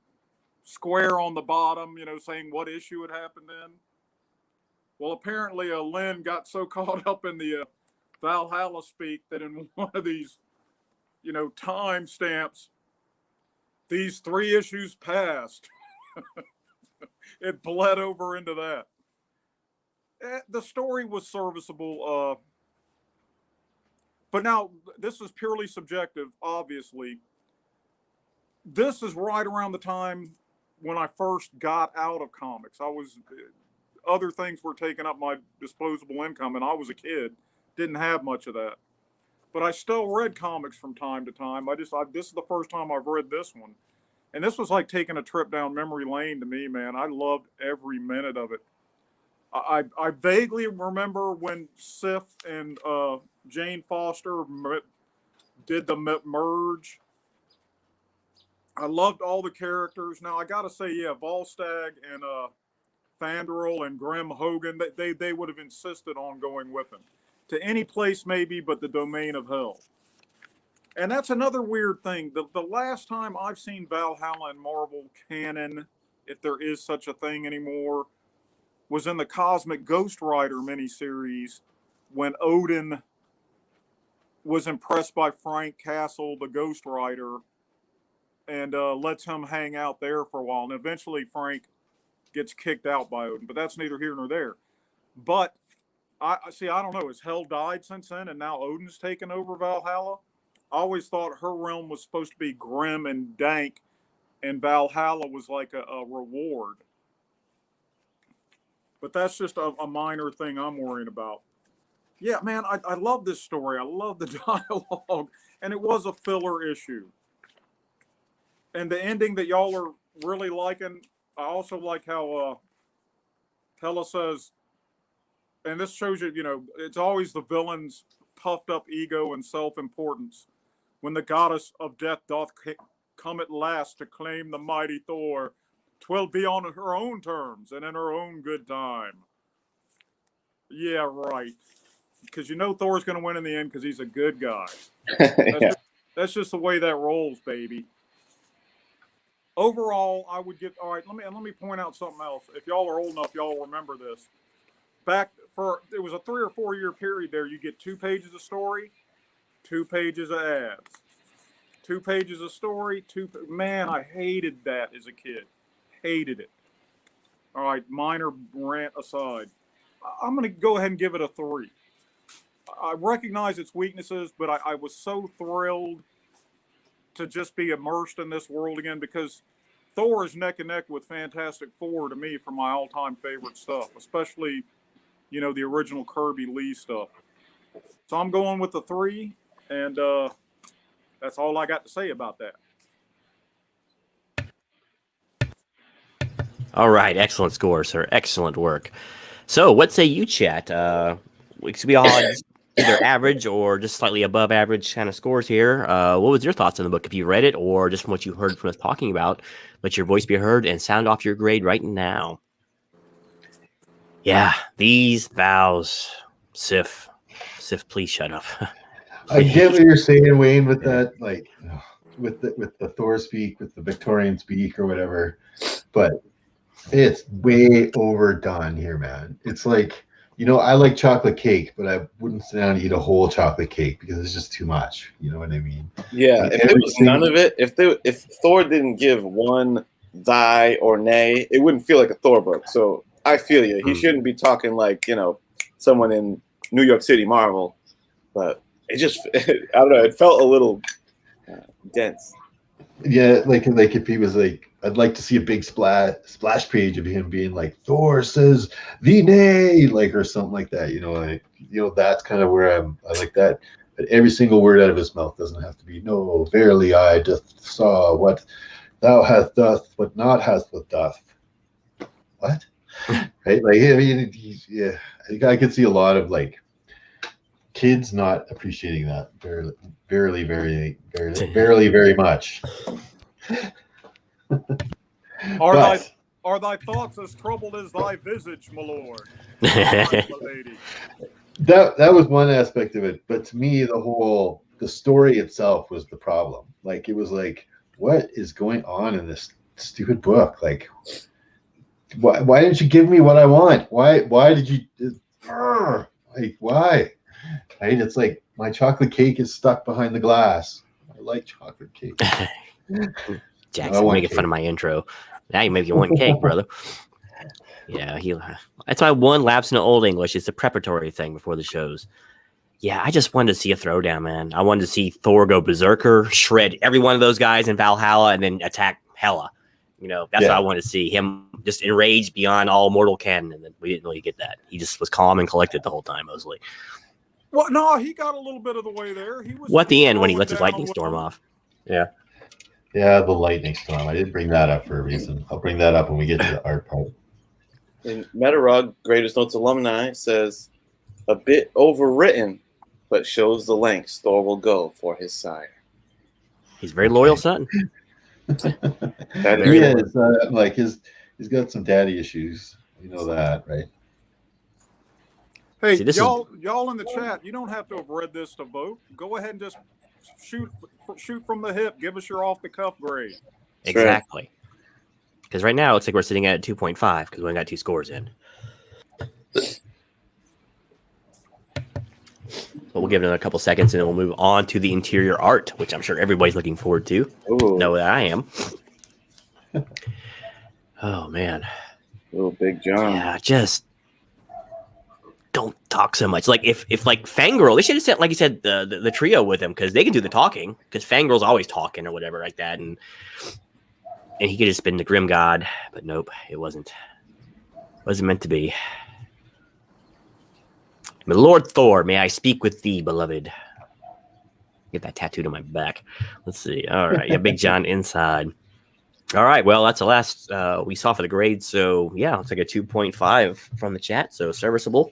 square on the bottom, saying what issue it happened in. Well, apparently Lynn got so caught up in the Valhalla speak that in one of these, time stamps, these 3 issues passed. It bled over into that. The story was serviceable, but now this is purely subjective, obviously. This is right around the time when I first got out of comics. Other things were taking up my disposable income, and I was a kid, didn't have much of that. But I still read comics from time to time. This is the first time I've read this one. And this was like taking a trip down memory lane to me, man. I loved every minute of it. I vaguely remember when Sif and Jane Foster did the merge. I loved all the characters. Now, I got to say, yeah, Volstagg and Fandral and Grim Hogan, they would have insisted on going with him. To any place maybe but the domain of hell. And that's another weird thing. The last time I've seen Valhalla and Marvel canon, if there is such a thing anymore, was in the Cosmic Ghost Rider miniseries when Odin was impressed by Frank Castle, the Ghost Rider, and lets him hang out there for a while. And eventually Frank gets kicked out by Odin, but that's neither here nor there. But I don't know. Has Hell died since then and now Odin's taken over Valhalla? I always thought her realm was supposed to be grim and dank, and Valhalla was like a reward. But that's just a minor thing I'm worrying about. Yeah, man, I love this story. I love the dialogue, and it was a filler issue. And the ending that y'all are really liking, I also like how Hela says, and this shows you, it's always the villain's puffed up ego and self-importance. When the goddess of death doth come at last to claim the mighty Thor, 'twill be on her own terms and in her own good time. Yeah, right. Because Thor's going to win in the end because he's a good guy. That's just the way that rolls, baby. Overall, I would get, all right, let me point out something else. If y'all are old enough, y'all remember this. It was a 3 or 4 year period there. You get 2 pages of story, 2 pages of ads. 2 pages of story, man, I hated that as a kid. Hated it. All right, minor rant aside. I'm going to go ahead and give it a 3. I recognize its weaknesses, but I was so thrilled to just be immersed in this world again because Thor is neck and neck with Fantastic Four to me for my all-time favorite stuff, especially, the original Kirby Lee stuff. So I'm going with the 3, and that's all I got to say about that. All right, excellent score, sir. Excellent work. So, what say you, chat? We all had either average or just slightly above average kind of scores here. What was your thoughts on the book? If you read it or just from what you heard from us talking about, let your voice be heard and sound off your grade right now. Yeah, these vows, Sif, please shut up. I get what you're saying, Wayne, with that, like, with the Thor speak, with the Victorian speak or whatever, but it's way overdone here, man. It's like, I like chocolate cake, but I wouldn't sit down and eat a whole chocolate cake because it's just too much. You know what I mean? Yeah. If there was none of it, if Thor didn't give one thy or nay, it wouldn't feel like a Thor book. So I feel you. He shouldn't be talking like, someone in New York City Marvel, but it just, I don't know, it felt a little dense. Yeah, like if he was like, I'd like to see a big splash page of him being like, Thor says the nay, like, or something like that. That's kind of where I like that. But every single word out of his mouth doesn't have to be, no, verily I doth saw what thou hast doth, what not hast what doth. What? Right? Like, I mean, yeah, I could see a lot of like kids not appreciating that very, very much. All right. Are thy thoughts as troubled as thy visage, my lord? My lady. That was one aspect of it, but to me, the story itself was the problem. Like, it was like, what is going on in this stupid book? Like, why didn't you give me what I want? Why did you? Like, why? Right? It's like my chocolate cake is stuck behind the glass. I like chocolate cake. Jackson making fun of my intro. Now you maybe want cake, brother. Yeah, that's why one lapse in Old English. It's a preparatory thing before the shows. Yeah, I just wanted to see a throwdown, man. I wanted to see Thor go berserker, shred every one of those guys in Valhalla, and then attack Hela. You know, that's what I wanted to see. Him just enraged beyond all mortal canon, and then we didn't really get that. He just was calm and collected the whole time, mostly. Well, no, he got a little bit of the way there. He was. Well, at the end when he lets his lightning storm off. Yeah. Yeah, the lightning storm. I didn't bring that up for a reason. I'll bring that up when we get to the art part. And Metarog, Greatest Notes alumni, says, a bit overwritten, but shows the lengths Thor will go for his sire. He's a very loyal son. He is. Like, he's got some daddy issues. You know that, right? Hey, y'all in the chat, you don't have to have read this to vote. Go ahead and just shoot from the hip. Give us your off-the-cuff grade. Exactly. Because right now, it looks like we're sitting at 2.5 because we only got 2 scores in. But we'll give it another couple seconds, and then we'll move on to the interior art, which I'm sure everybody's looking forward to. Ooh. Know that I am. Oh, man. Little Big John. Yeah, just don't talk so much. Like, if like Fangirl, they should have sent, like you said, the trio with him, because they can do the talking, because Fangirl's always talking or whatever like that, and he could have just been the Grim God, but nope, it wasn't meant to be. My Lord Thor, may I speak with thee, beloved? Get that tattooed on my back. Let's see. All right, yeah, Big John inside. All right, well, that's the last we saw for the grade. So yeah, it's like a 2.5 from the chat, so serviceable.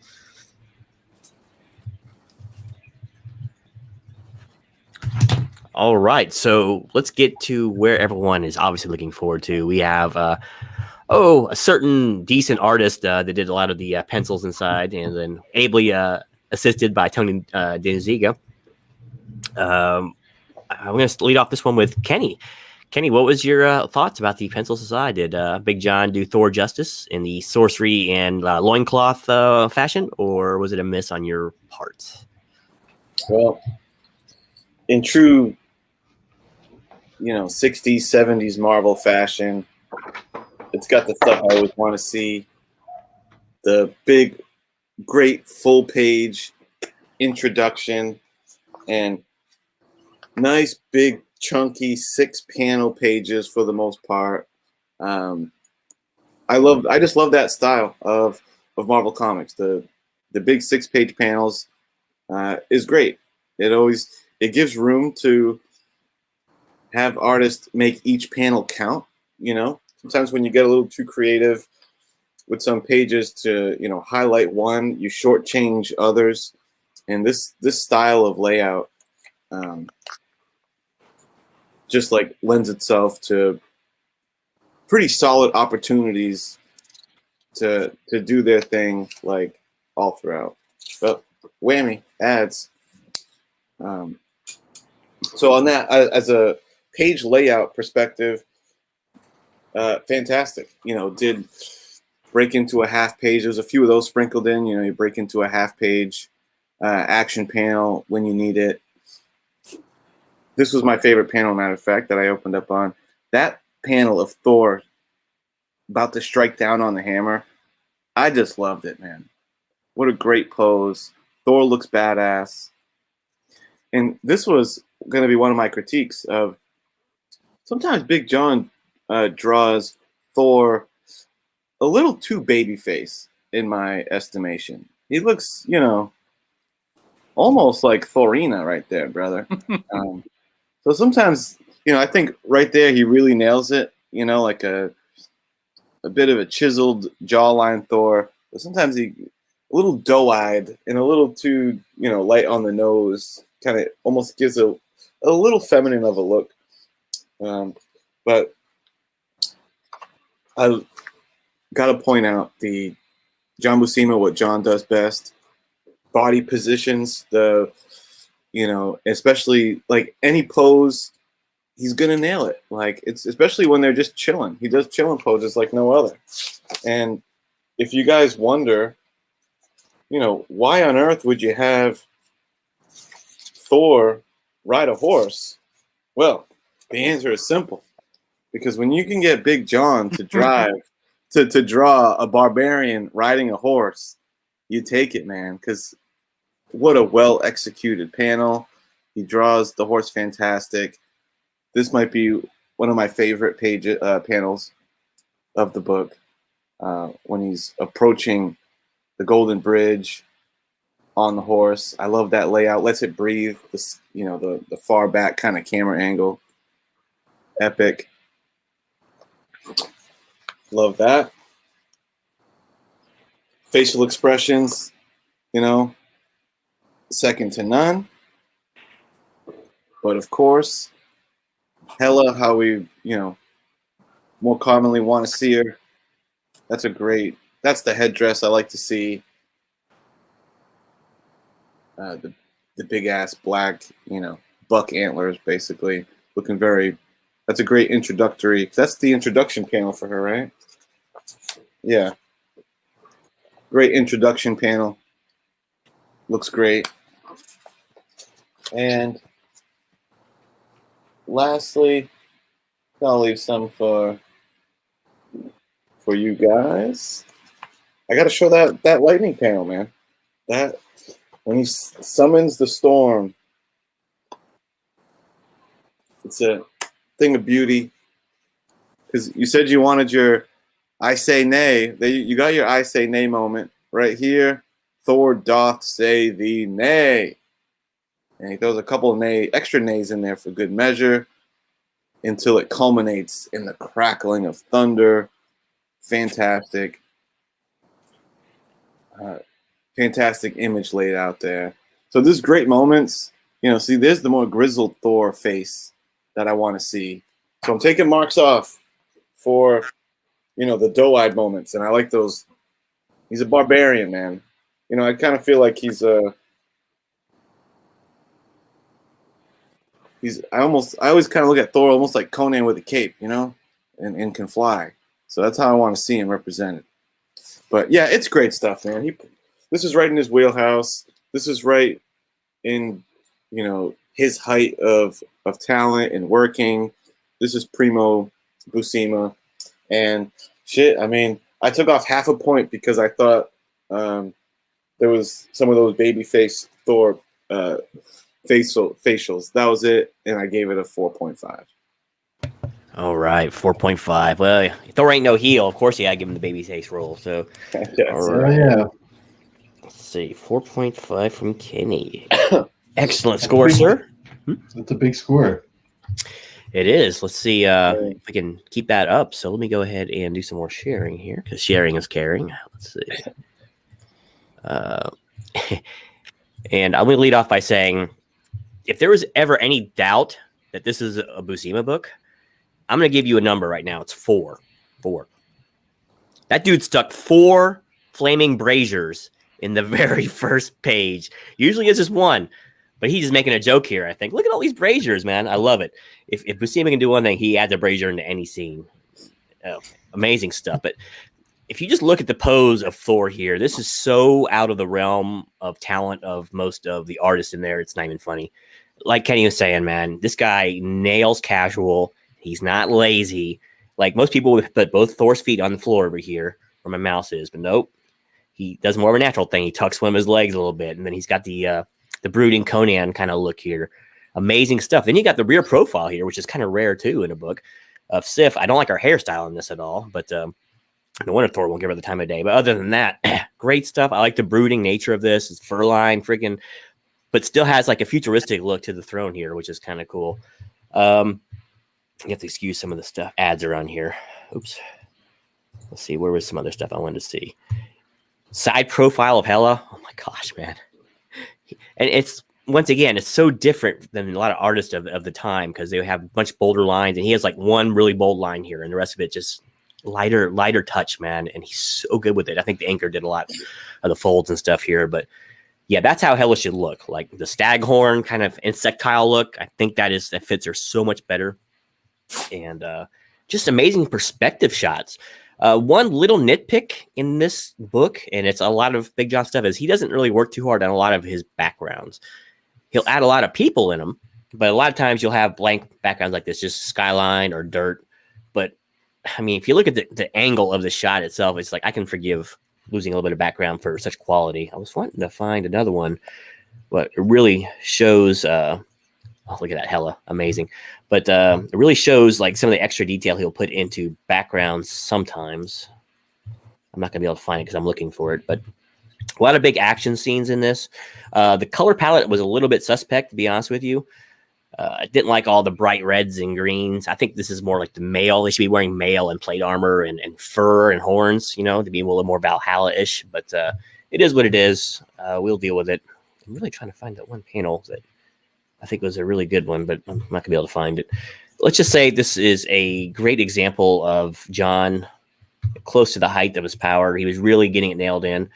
All right, so let's get to where everyone is obviously looking forward to. We have, a certain decent artist that did a lot of the pencils inside, and then ably assisted by Tony Danziga. I'm going to lead off this one with Kenny. Kenny, what was your thoughts about the pencils aside? Did Big John do Thor justice in the sorcery and loincloth fashion, or was it a miss on your part? Well, in true 60s, 70s Marvel fashion, it's got the stuff I always want to see. The big, great full page introduction and nice, big, chunky 6-panel pages for the most part. I just love that style of Marvel Comics. The big 6-page panels is great. It gives room to have artists make each panel count. Sometimes when you get a little too creative with some pages to highlight one, you shortchange others. And this style of layout just like lends itself to pretty solid opportunities to do their thing like all throughout. But whammy, ads. So on that, as a page layout perspective, fantastic. Did break into a half page. There's a few of those sprinkled in. You break into a half page action panel when you need it. This was my favorite panel, matter of fact, that I opened up on. That panel of Thor about to strike down on the hammer. I just loved it, man. What a great pose. Thor looks badass. And this was going to be one of my critiques of sometimes Big John draws Thor a little too babyface in my estimation. He looks, almost like Thorina right there, brother. So sometimes, I think right there he really nails it, like a bit of a chiseled jawline Thor. But sometimes he a little doe-eyed and a little too, light on the nose. Kind of almost gives a little feminine of a look. But got to point out the John Buscema, what John does best, body positions, especially like any pose, he's going to nail it. Like it's especially when they're just chilling. He does chilling poses like no other. And if you guys wonder, why on earth would you have Thor ride a horse? Well, the answer is simple. Because when you can get Big John to drive, to draw a barbarian riding a horse, you take it, man. Because what a well-executed panel. He draws the horse fantastic. This might be one of my favorite panels of the book, when he's approaching the Golden Bridge on the horse. I love that layout. Lets it breathe. The far back kind of camera angle. Epic. Love that. Facial expressions, second to none. But of course, Hela, how we, more commonly want to see her. That's the headdress I like to see. The big ass black, buck antlers, basically looking very. That's a great introductory. That's the introduction panel for her, right? Yeah. Great introduction panel. Looks great. And lastly, I'll leave some for you guys. I got to show that lightning panel, man. That when he summons the storm, it's a thing of beauty. Because you said you wanted your I say nay. You got your I say nay moment right here. Thor doth say the nay. And he throws a couple of extra nays in there for good measure until it culminates in the crackling of thunder. Fantastic. Fantastic image laid out there. So there's great moments. See, there's the more grizzled Thor face that I want to see. So I'm taking marks off for, the doe-eyed moments. And I like those. He's a barbarian, man. I kind of feel like he's I always kind of look at Thor almost like Conan with a cape, and can fly. So that's how I want to see him represented. But yeah, it's great stuff, man. This is right in his wheelhouse. This is right in, his height of talent and working. This is primo Buscema. And shit, I mean, I took off half a point because I thought there was some of those babyface Thor facials. That was it, and I gave it a 4.5. All right, 4.5. Well, Thor ain't no heel. Of course, you gotta give him the baby face role. So, Yes. All right. Yeah. Let's see, 4.5 from Kenny. Excellent score, sir. That's a big score. It is. Let's see if we can keep that up. So let me go ahead and do some more sharing here because sharing is caring. Let's see. And I'm going to lead off by saying, if there was ever any doubt that this is a Buscema book, I'm going to give you a number right now. It's 4. 4. That dude stuck 4 flaming braziers in the very first page. Usually it's just one, but he's just making a joke here, I think. Look at all these braziers, man. I love it. If Buscema can do one thing, he adds a brazier into any scene. Oh, amazing stuff. But if you just look at the pose of Thor here, this is so out of the realm of talent of most of the artists in there. It's not even funny. Like Kenny was saying, man, this guy nails casual. He's not lazy. Like most people would put both Thor's feet on the floor over here where my mouse is, but nope. He does more of a natural thing. He tucks one of his legs a little bit, and then he's got the brooding Conan kind of look here. Amazing stuff. Then you got the rear profile here, which is kind of rare too in a book of Sif. I don't like her hairstyle in this at all, but no wonder Thor won't give her the time of day. But other than that, great stuff. I like the brooding nature of this. It's fur line, freaking, but still has like a futuristic look to the throne here, which is kind of cool. You have to excuse some of the stuff ads around here. Oops. Let's see. Where was some other stuff I wanted to see? Side profile of Hela. Oh my gosh, man. And it's, once again, it's so different than a lot of artists of the time because they have a bunch of bolder lines, and he has like one really bold line here, and the rest of it just lighter touch, man, and he's so good with it. I think the anchor did a lot of the folds and stuff here, but yeah, that's how Hela should look. Like the staghorn kind of insectile look. I think that fits her so much better. And just amazing perspective shots. One little nitpick in this book, and it's a lot of Big John stuff, is he doesn't really work too hard on a lot of his backgrounds. He'll add a lot of people in them, but a lot of times you'll have blank backgrounds like this, just skyline or dirt. But I mean, if you look at the angle of the shot itself, it's like I can forgive losing a little bit of background for such quality. I was wanting to find another one, but it really shows. Oh, look at that, Hela, amazing. But it really shows like some of the extra detail he'll put into backgrounds sometimes. I'm not gonna be able to find it because I'm looking for it, but a lot of big action scenes in this. The color palette was a little bit suspect, to be honest with you. I didn't like all the bright reds and greens. I think this is more like the male. They should be wearing mail and plate armor and fur and horns, to be a little more Valhalla-ish. But it is what it is. We'll deal with it. I'm really trying to find that one panel that I think was a really good one, but I'm not going to be able to find it. Let's just say this is a great example of John close to the height of his power. He was really getting it nailed in.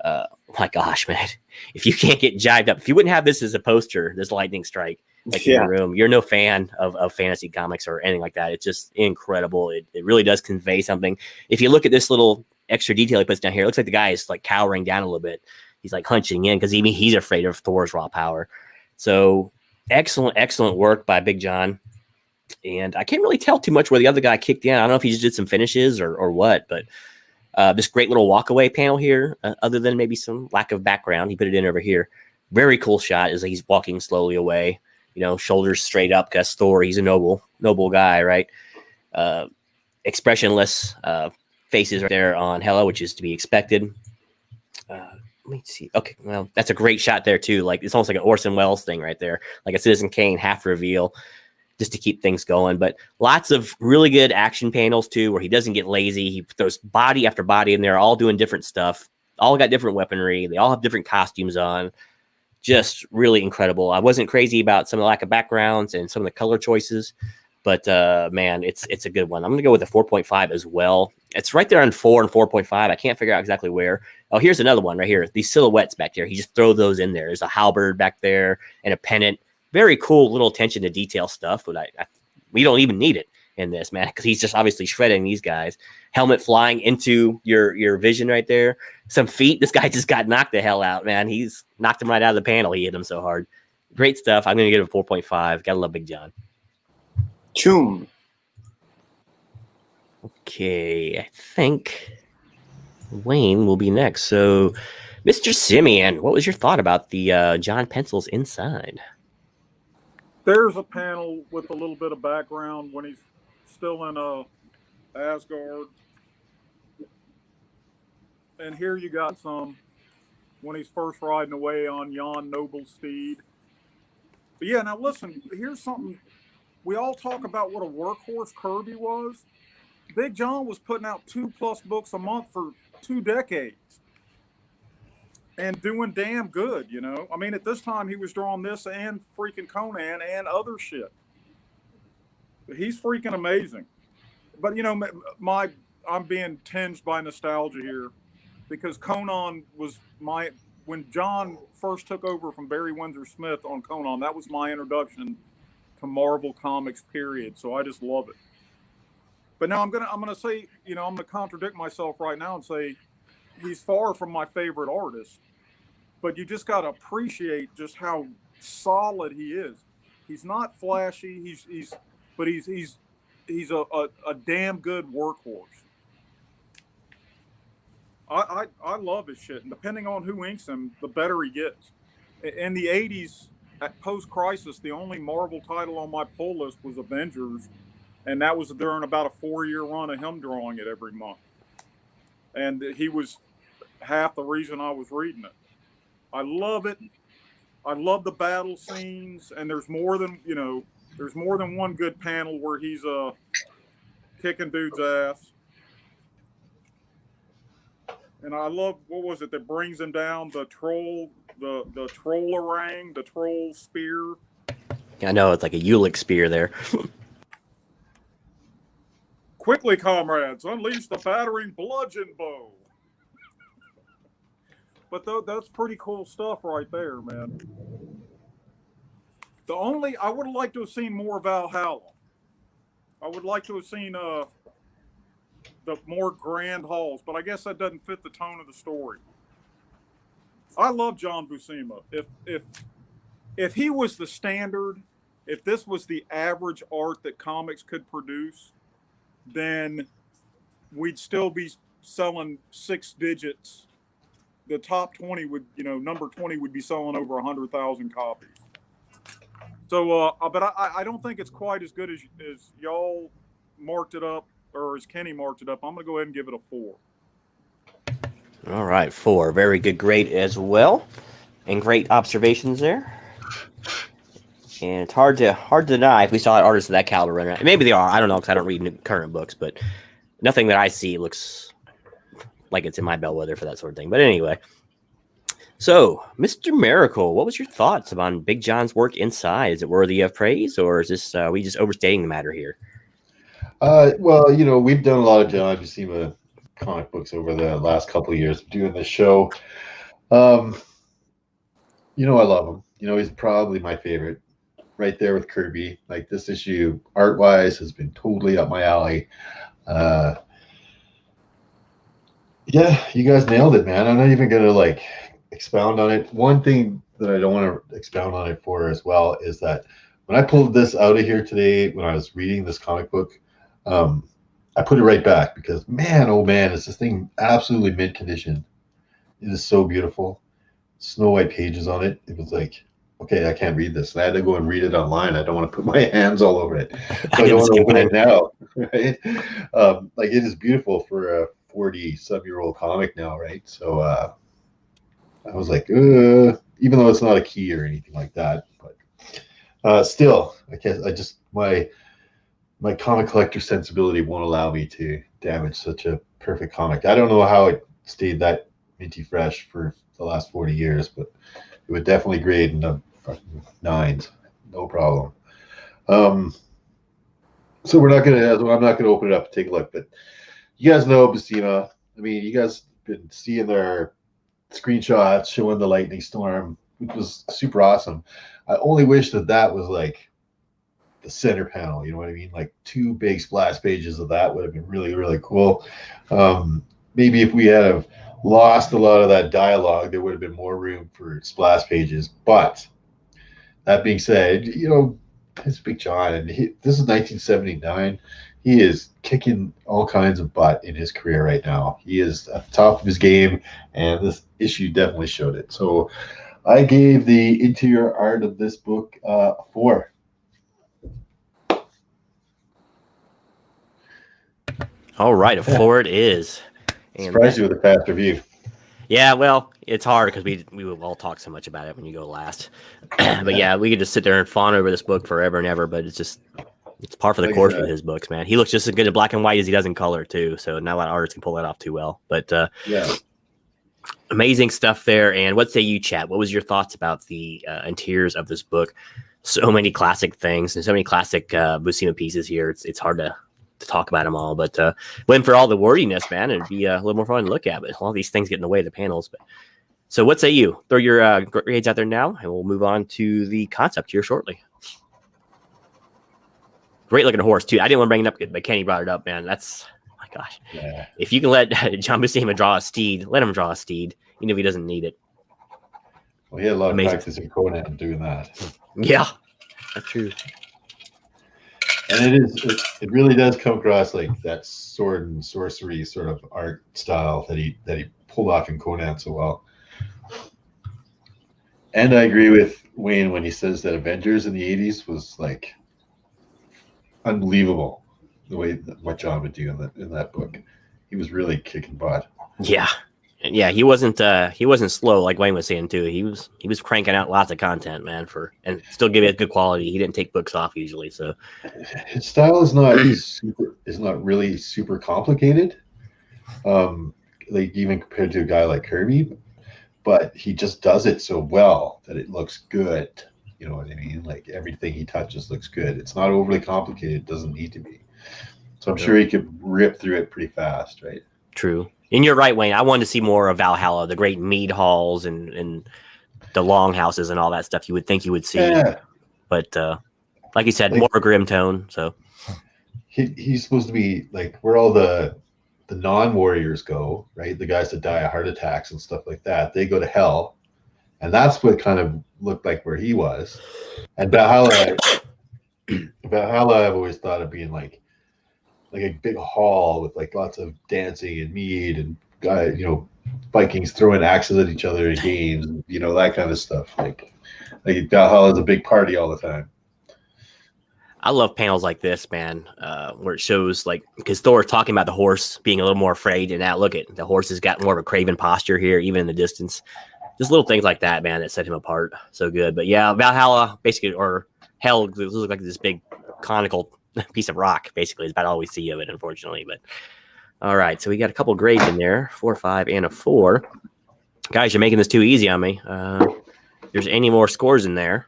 My gosh, man. If you can't get jived up, if you wouldn't have this as a poster, this lightning strike, in your room, you're no fan of fantasy comics or anything like that. It's just incredible. It really does convey something. If you look at this little extra detail he puts down here, it looks like the guy is like cowering down a little bit. He's like hunching in because even he's afraid of Thor's raw power. So excellent work by Big John. And I can't really tell too much where the other guy kicked in. I don't know if he just did some finishes or what, but this great little walkaway panel here, other than maybe some lack of background, he put it in over here. Very cool shot as he's walking slowly away. Shoulders straight up because Thor, he's a noble guy, right? Expressionless faces right there on Hela, which is to be expected. Let me see. Okay, well, that's a great shot there too. Like it's almost like an Orson Welles thing right there, like a Citizen Kane half reveal, just to keep things going. But lots of really good action panels too, where he doesn't get lazy. He throws body after body in there, all doing different stuff. All got different weaponry. They all have different costumes on. Just really incredible. I wasn't crazy about some of the lack of backgrounds and some of the color choices, but man, it's a good one. I'm going to go with a 4.5 as well. It's right there on 4 and 4.5. I can't figure out exactly where. Oh, here's another one right here. These silhouettes back there. He just throw those in there. There's a halberd back there and a pennant. Very cool little attention to detail stuff, but we don't even need it in this, man, because he's just obviously shredding these guys. Helmet flying into your vision right there. Some feet. This guy just got knocked the hell out, man. He's knocked him right out of the panel. He hit him so hard. Great stuff. I'm going to give it a 4.5. Gotta love Big John. Choom. Okay, I think Wayne will be next. So, Mr. Simeon, what was your thought about the John pencils inside? There's a panel with a little bit of background when he's still in Asgard. And here you got some when he's first riding away on yon noble steed. But yeah, now listen, here's something. We all talk about what a workhorse Kirby was. Big John was putting out 2+ books a month for 2 decades. And doing damn good, I mean, at this time, he was drawing this and freaking Conan and other shit. He's freaking amazing. But, I'm being tinged by nostalgia here because Conan was when John first took over from Barry Windsor Smith on Conan, that was my introduction to Marvel Comics, period. So I just love it. But now I'm gonna say, I'm gonna contradict myself right now and say he's far from my favorite artist. But you just gotta appreciate just how solid he is. He's not flashy. He's a damn good workhorse. I love his shit, and depending on who inks him, the better he gets. In the 80s, at post-Crisis, the only Marvel title on my pull list was Avengers, and that was during about a 4-year run of him drawing it every month. And he was half the reason I was reading it. I love it. I love the battle scenes, and there's more than one good panel where he's kicking dude's ass. And I love, what was it that brings him down? The troll, the troll-orang, the troll spear. I know, it's like a Ulick spear there. Quickly, comrades, unleash the battering bludgeon bow. But that's pretty cool stuff right there, man. I would have liked to have seen more Valhalla. I would like to have seen the more grand halls, but I guess that doesn't fit the tone of the story. I love John Buscema. If he was the standard, if this was the average art that comics could produce, then we'd still be selling 6 digits. The top 20 would, number 20 would be selling over 100,000 copies. So, but I don't think it's quite as good as y'all marked it up, or as Kenny marked it up. I'm going to go ahead and give it a 4. All right, 4. Very good grade as well. And great observations there. And it's hard to deny if we saw artists of that caliber running around. Maybe they are. I don't know because I don't read current books, but nothing that I see looks like it's in my bellwether for that sort of thing. But anyway. So, Mr. Miracle, what was your thoughts on Big John's work inside? Is it worthy of praise, or is this we just overstating the matter here? Well, we've done a lot of John Buscema comic books over the last couple of years doing this show. I love him. He's probably my favorite, right there with Kirby. Like, this issue, art-wise, has been totally up my alley. Yeah, you guys nailed it, man. I'm not even gonna expound on it. One thing that I don't want to expound on it for as well is that when I pulled this out of here today, when I was reading this comic book, I put it right back because, man, oh man, is this thing absolutely mint condition. It is so beautiful. Snow White pages on it. It was like, okay, I can't read this. I had to go and read it online. I don't want to put my hands all over it. So I don't want to open it now. Right? It is beautiful for a 40-some-year-old comic now, right? So I was like, even though it's not a key or anything like that, but still, my comic collector sensibility won't allow me to damage such a perfect comic. I don't know how it stayed that minty fresh for the last 40 years, but it would definitely grade in the 9s, no problem. So I'm not gonna open it up and take a look, but you guys know Buscema. I mean, you guys been seeing their screenshots showing the lightning storm, which was super awesome. I only wish that was like the center panel, you know what I mean? Like 2 big splash pages of that would have been really, really cool. Maybe if we had have lost a lot of that dialogue, there would have been more room for splash pages. But that being said, it's Big John, and this is 1979. He is kicking all kinds of butt in his career right now. He is at the top of his game, and this issue definitely showed it. So I gave the interior art of this book a 4. All right, a 4 it is. Surprised you with a fast review. Yeah, well, it's hard because we will all talk so much about it when you go last. But yeah, we could just sit there and fawn over this book forever and ever, but it's par for the course with his books, man. He looks just as good in black and white as he does in color, too. So not a lot of artists can pull that off too well. But amazing stuff there. And what say you, Chad? What was your thoughts about the interiors of this book? So many classic things and so many classic Buscema pieces here. It's hard to talk about them all. But went for all the wordiness, man. It'd be a little more fun to look at. But all these things get in the way of the panels. But so what say you? Throw your grades out there now, and we'll move on to the concept here shortly. Great looking horse too. I didn't want to bring it up, but Kenny brought it up, man. That's, my gosh. Yeah. If you can let John Buscema draw a steed, let him draw a steed, even if he doesn't need it. Well, he had a lot of practice in Conan doing that. Yeah, that's true. And it really does come across like that sword and sorcery sort of art style that he pulled off in Conan so well. And I agree with Wayne when he says that Avengers in the 80s was like unbelievable the way what John would do in that book. He was really kicking butt. Yeah. Yeah, he wasn't slow like Wayne was saying too. He was cranking out lots of content, man, and still giving it good quality. He didn't take books off usually, so his style is not really super complicated. Like even compared to a guy like Kirby, but he just does it so well that it looks good. You know what I mean? Like everything he touches looks good. It's not overly complicated. It doesn't need to be. So I'm sure he could rip through it pretty fast, right? True. And you're right, Wayne. I wanted to see more of Valhalla, the great mead halls and the longhouses and all that stuff you would think you would see. Yeah. But like you said, more grim tone. So he's supposed to be like where all the non-warriors go, right? The guys that die of heart attacks and stuff like that. They go to hell. And that's what kind of looked like where he was. And Valhalla, I've always thought of being like a big hall with like lots of dancing and mead and Vikings throwing axes at each other in games, that kind of stuff. Like Valhalla is a big party all the time. I love panels like this, man, where it shows like because Thor talking about the horse being a little more afraid, and now look at the horse has got more of a craven posture here, even in the distance. Just little things like that, man, that set him apart so good. But yeah, Valhalla basically, or hell, looks like this big conical piece of rock. Basically, is about all we see of it, unfortunately. But all right, so we got a couple grades in there, 4, 5, and a 4. Guys, you're making this too easy on me. If there's any more scores in there,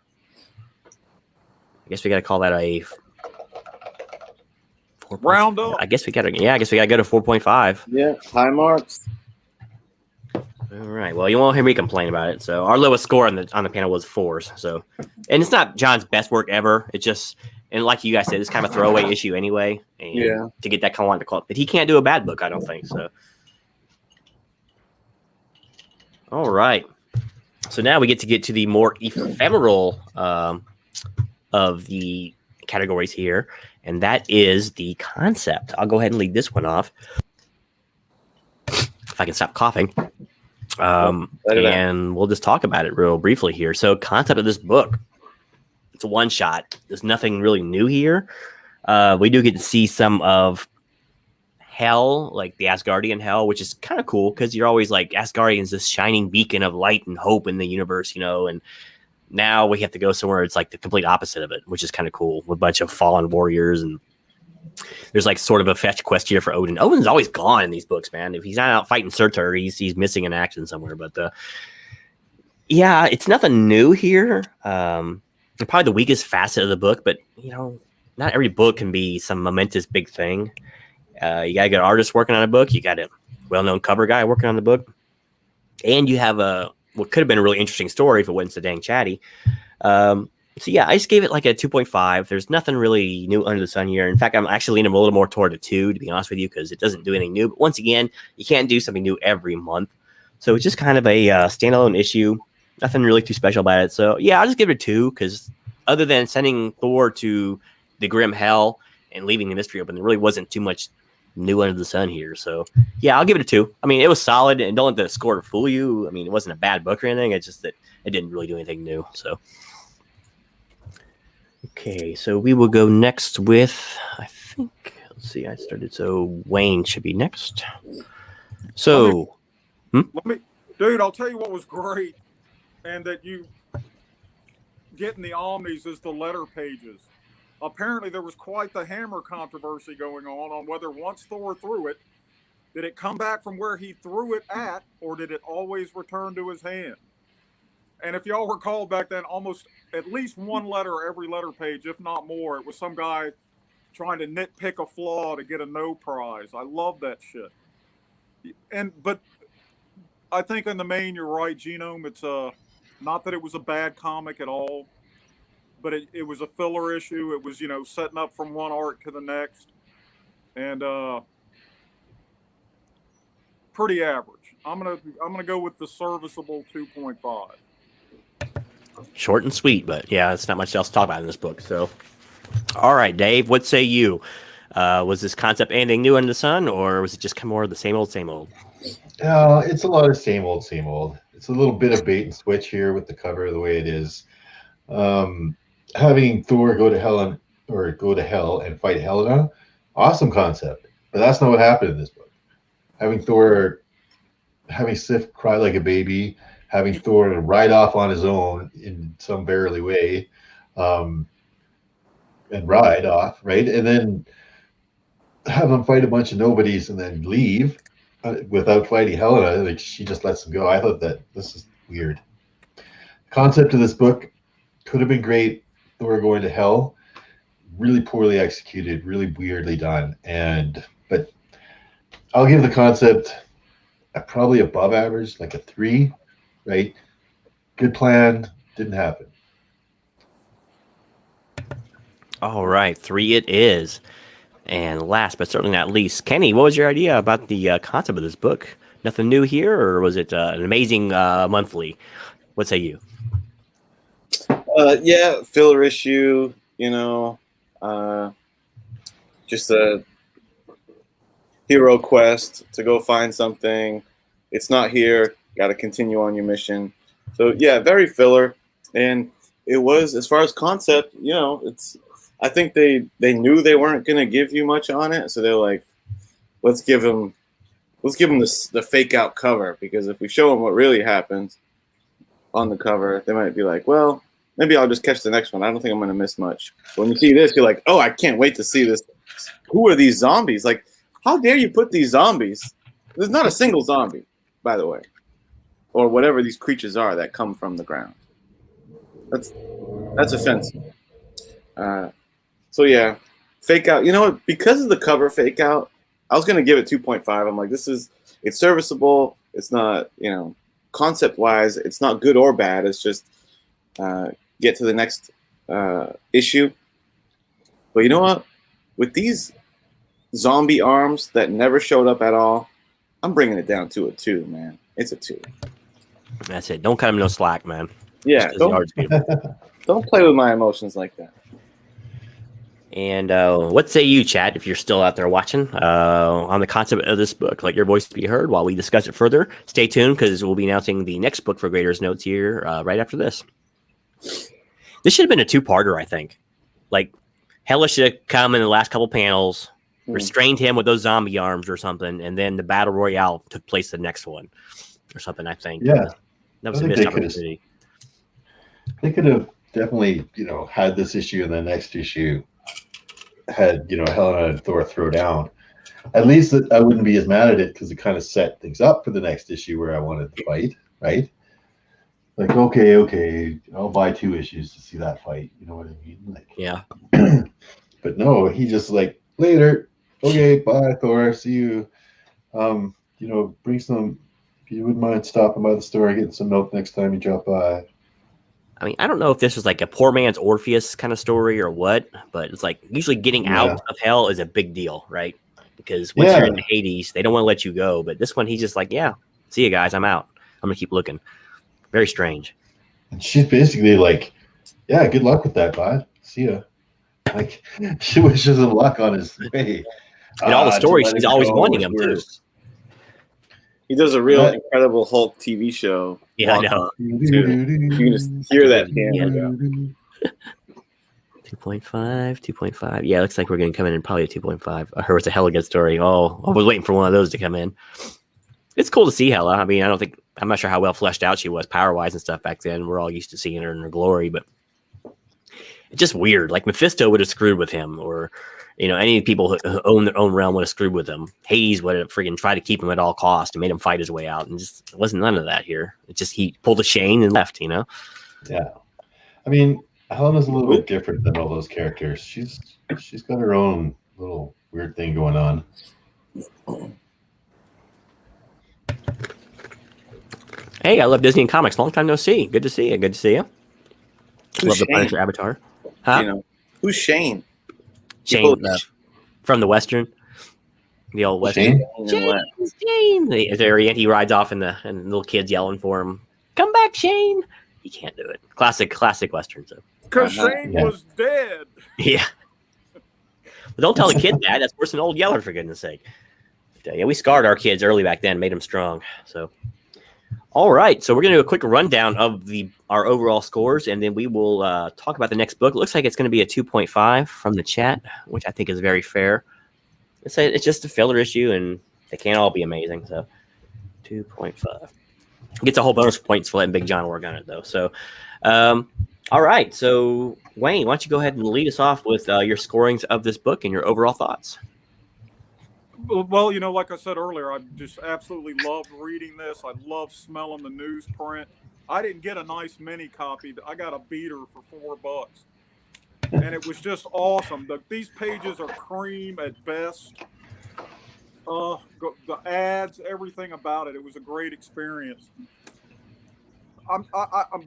I guess we got to call that a 4. Round up. I guess we got to go to 4.5. Yeah, high marks. All right. Well, you won't hear me complain about it. So our lowest score on the panel was 4s. So, and it's not John's best work ever. It's just, and like you guys said, it's kind of a throwaway issue anyway. And to get that kind of call, but he can't do a bad book, I don't think so. All right. So now we get to the more ephemeral of the categories here, and that is the concept. I'll go ahead and lead this one off if I can stop coughing. And we'll just talk about it real briefly here. So concept of this book, it's a one shot. There's nothing really new here. We do get to see some of hell, like the Asgardian hell, which is kind of cool because you're always like Asgardian's this shining beacon of light and hope in the universe, and now we have to go somewhere it's like the complete opposite of it, which is kind of cool with a bunch of fallen warriors. And there's like sort of a fetch quest here for Odin. Odin's always gone in these books, man. If he's not out fighting Surtur, he's missing in action somewhere. But yeah, it's nothing new here. Probably the weakest facet of the book, but not every book can be some momentous big thing. You got a good artist working on a book. You got a well-known cover guy working on the book, and you have what could have been a really interesting story if it wasn't so dang chatty. So yeah, I just gave it like a 2.5. There's nothing really new under the sun here. In fact, I'm actually leaning a little more toward a 2, to be honest with you, because it doesn't do anything new. But once again, you can't do something new every month. So it's just kind of a standalone issue. Nothing really too special about it. So yeah, I'll just give it a 2, because other than sending Thor to the grim hell and leaving the mystery open, there really wasn't too much new under the sun here. So yeah, I'll give it a 2. I mean, it was solid, and don't let the score fool you. I mean, it wasn't a bad book or anything. It's just that it didn't really do anything new. So okay, so we will go next with, I think, let's see, I started, so Wayne should be next. So, dude, I'll tell you what was great, and that you getting the Omnis is the letter pages. Apparently, there was quite the hammer controversy going on whether once Thor threw it, did it come back from where he threw it at, or did it always return to his hand? And if y'all recall back then, almost at least one letter every letter page, if not more, it was some guy trying to nitpick a flaw to get a no prize. I love that shit. But I think in the main, you're right, Genome. It's not that it was a bad comic at all, but it was a filler issue. It was, setting up from one arc to the next. And pretty average. I'm gonna go with the serviceable 2.5. Short and sweet, but yeah, it's not much else to talk about in this book. So, all right, Dave, what say you? Was this concept anything new under the sun, or was it just more of the same old, same old? It's a lot of same old, same old. It's a little bit of bait and switch here with the cover the way it is. Having Thor go to hell and fight Hela, awesome concept, but that's not what happened in this book. Having Sif cry like a baby, having Thor ride off on his own in some barely way, and ride off, right? And then have him fight a bunch of nobodies and then leave without fighting Helena. Like, she just lets him go. I thought that this is weird. Concept of this book could have been great. Thor going to hell. really poorly executed, really weirdly done. But I'll give the concept probably above average, like a 3, right? Good plan, didn't happen. All right, 3 it is. And last but certainly not least, Kenny, what was your idea about the concept of this book? Nothing new here, or was it an amazing monthly? What say you? Yeah, filler issue. Just a hero quest to go find something. It's not here. Got to continue on your mission. So yeah, very filler. And it was, as far as concept, it's. I think they knew they weren't going to give you much on it, so they're like, let's give them the fake out cover, because if we show them what really happens on the cover, they might be like, well, maybe I'll just catch the next one. I don't think I'm going to miss much. But when you see this, you're like, oh, I can't wait to see this. Who are these zombies? Like, how dare you put these zombies? There's not a single zombie, by the way, or whatever these creatures are that come from the ground. That's offensive. So yeah, fake out. You know what? Because of the cover fake out, I was gonna give it 2.5. I'm like, it's serviceable. It's not, concept wise, it's not good or bad. It's just get to the next issue. But you know what? With these zombie arms that never showed up at all, I'm bringing it down to a 2, man. It's a 2. That's it. Don't cut him no slack, man. Yeah, don't play with my emotions like that. And what say you, chat, if you're still out there watching, on the concept of this book? Let your voice be heard while we discuss it further. Stay tuned, because we'll be announcing the next book for Graders Notes here right after this. This should have been a 2-parter, I think. Like, Hela should have come in the last couple panels, restrained him with those zombie arms or something, and then the Battle Royale took place the next one or something, I think. Yeah. That was a missed opportunity. They could have definitely, had this issue and the next issue had, Helena and Thor throw down. At least I wouldn't be as mad at it, because it kind of set things up for the next issue where I wanted to fight, right? Like, okay, I'll buy 2 issues to see that fight. You know what I mean? Like, yeah. But no, he just like, later. Okay, bye, Thor. See you. Bring some. If you wouldn't mind stopping by the store and getting some milk next time you drop by. I mean, I don't know if this was like a poor man's Orpheus kind of story or what, but it's like usually getting out of hell is a big deal, right? Because once you're in Hades, they don't want to let you go. But this one, he's just like, yeah, see you guys. I'm out. I'm going to keep looking. Very strange. And she's basically like, yeah, good luck with that, bud. See ya. Like, she wishes him luck on his way. In all the stories, she's always wanting him too. He does a real Incredible Hulk TV show. Yeah, I know. You can just hear that piano go. 2.5. Yeah, it looks like we're going to come in probably a 2.5. I heard it's a hella good story. Oh, I was waiting for one of those to come in. It's cool to see Hela. I mean, I'm not sure how well fleshed out she was power-wise and stuff back then. We're all used to seeing her in her glory, but it's just weird. Like Mephisto would have screwed with him, or any people who own their own realm would have screwed with him. Hades would have freaking tried to keep him at all costs and made him fight his way out, and just it wasn't none of that here. It just he pulled a Shane and left. Yeah, I mean, Helena's a little bit different than all those characters. She's got her own little weird thing going on. Hey, I love Disney and comics. Long time no see. Good to see you. Good to see you. Love the Punisher avatar. Huh? Who's Shane? Shane from the Western. The old Western. Shane. He rides off and the little kids yelling for him. Come back, Shane. He can't do it. Classic Western. So. Because Shane was dead. Yeah. But don't tell the kid that. That's worse than Old Yeller, for goodness sake. But, we scarred our kids early back then, made them strong. So, all right. So we're going to do a quick rundown of our overall scores, and then we will talk about the next book. It looks like it's going to be a 2.5 from the chat, which I think is very fair. It's just a filler issue, and they can't all be amazing. So 2.5. Gets a whole bonus points for letting Big John work on it, though. So, all right. So, Wayne, why don't you go ahead and lead us off with your scorings of this book and your overall thoughts? Well, like I said earlier, I just absolutely loved reading this. I love smelling the newsprint. I didn't get a nice mini copy. I got a beater for $4. and it was just awesome. These pages are cream at best. The ads, everything about it. It was a great experience.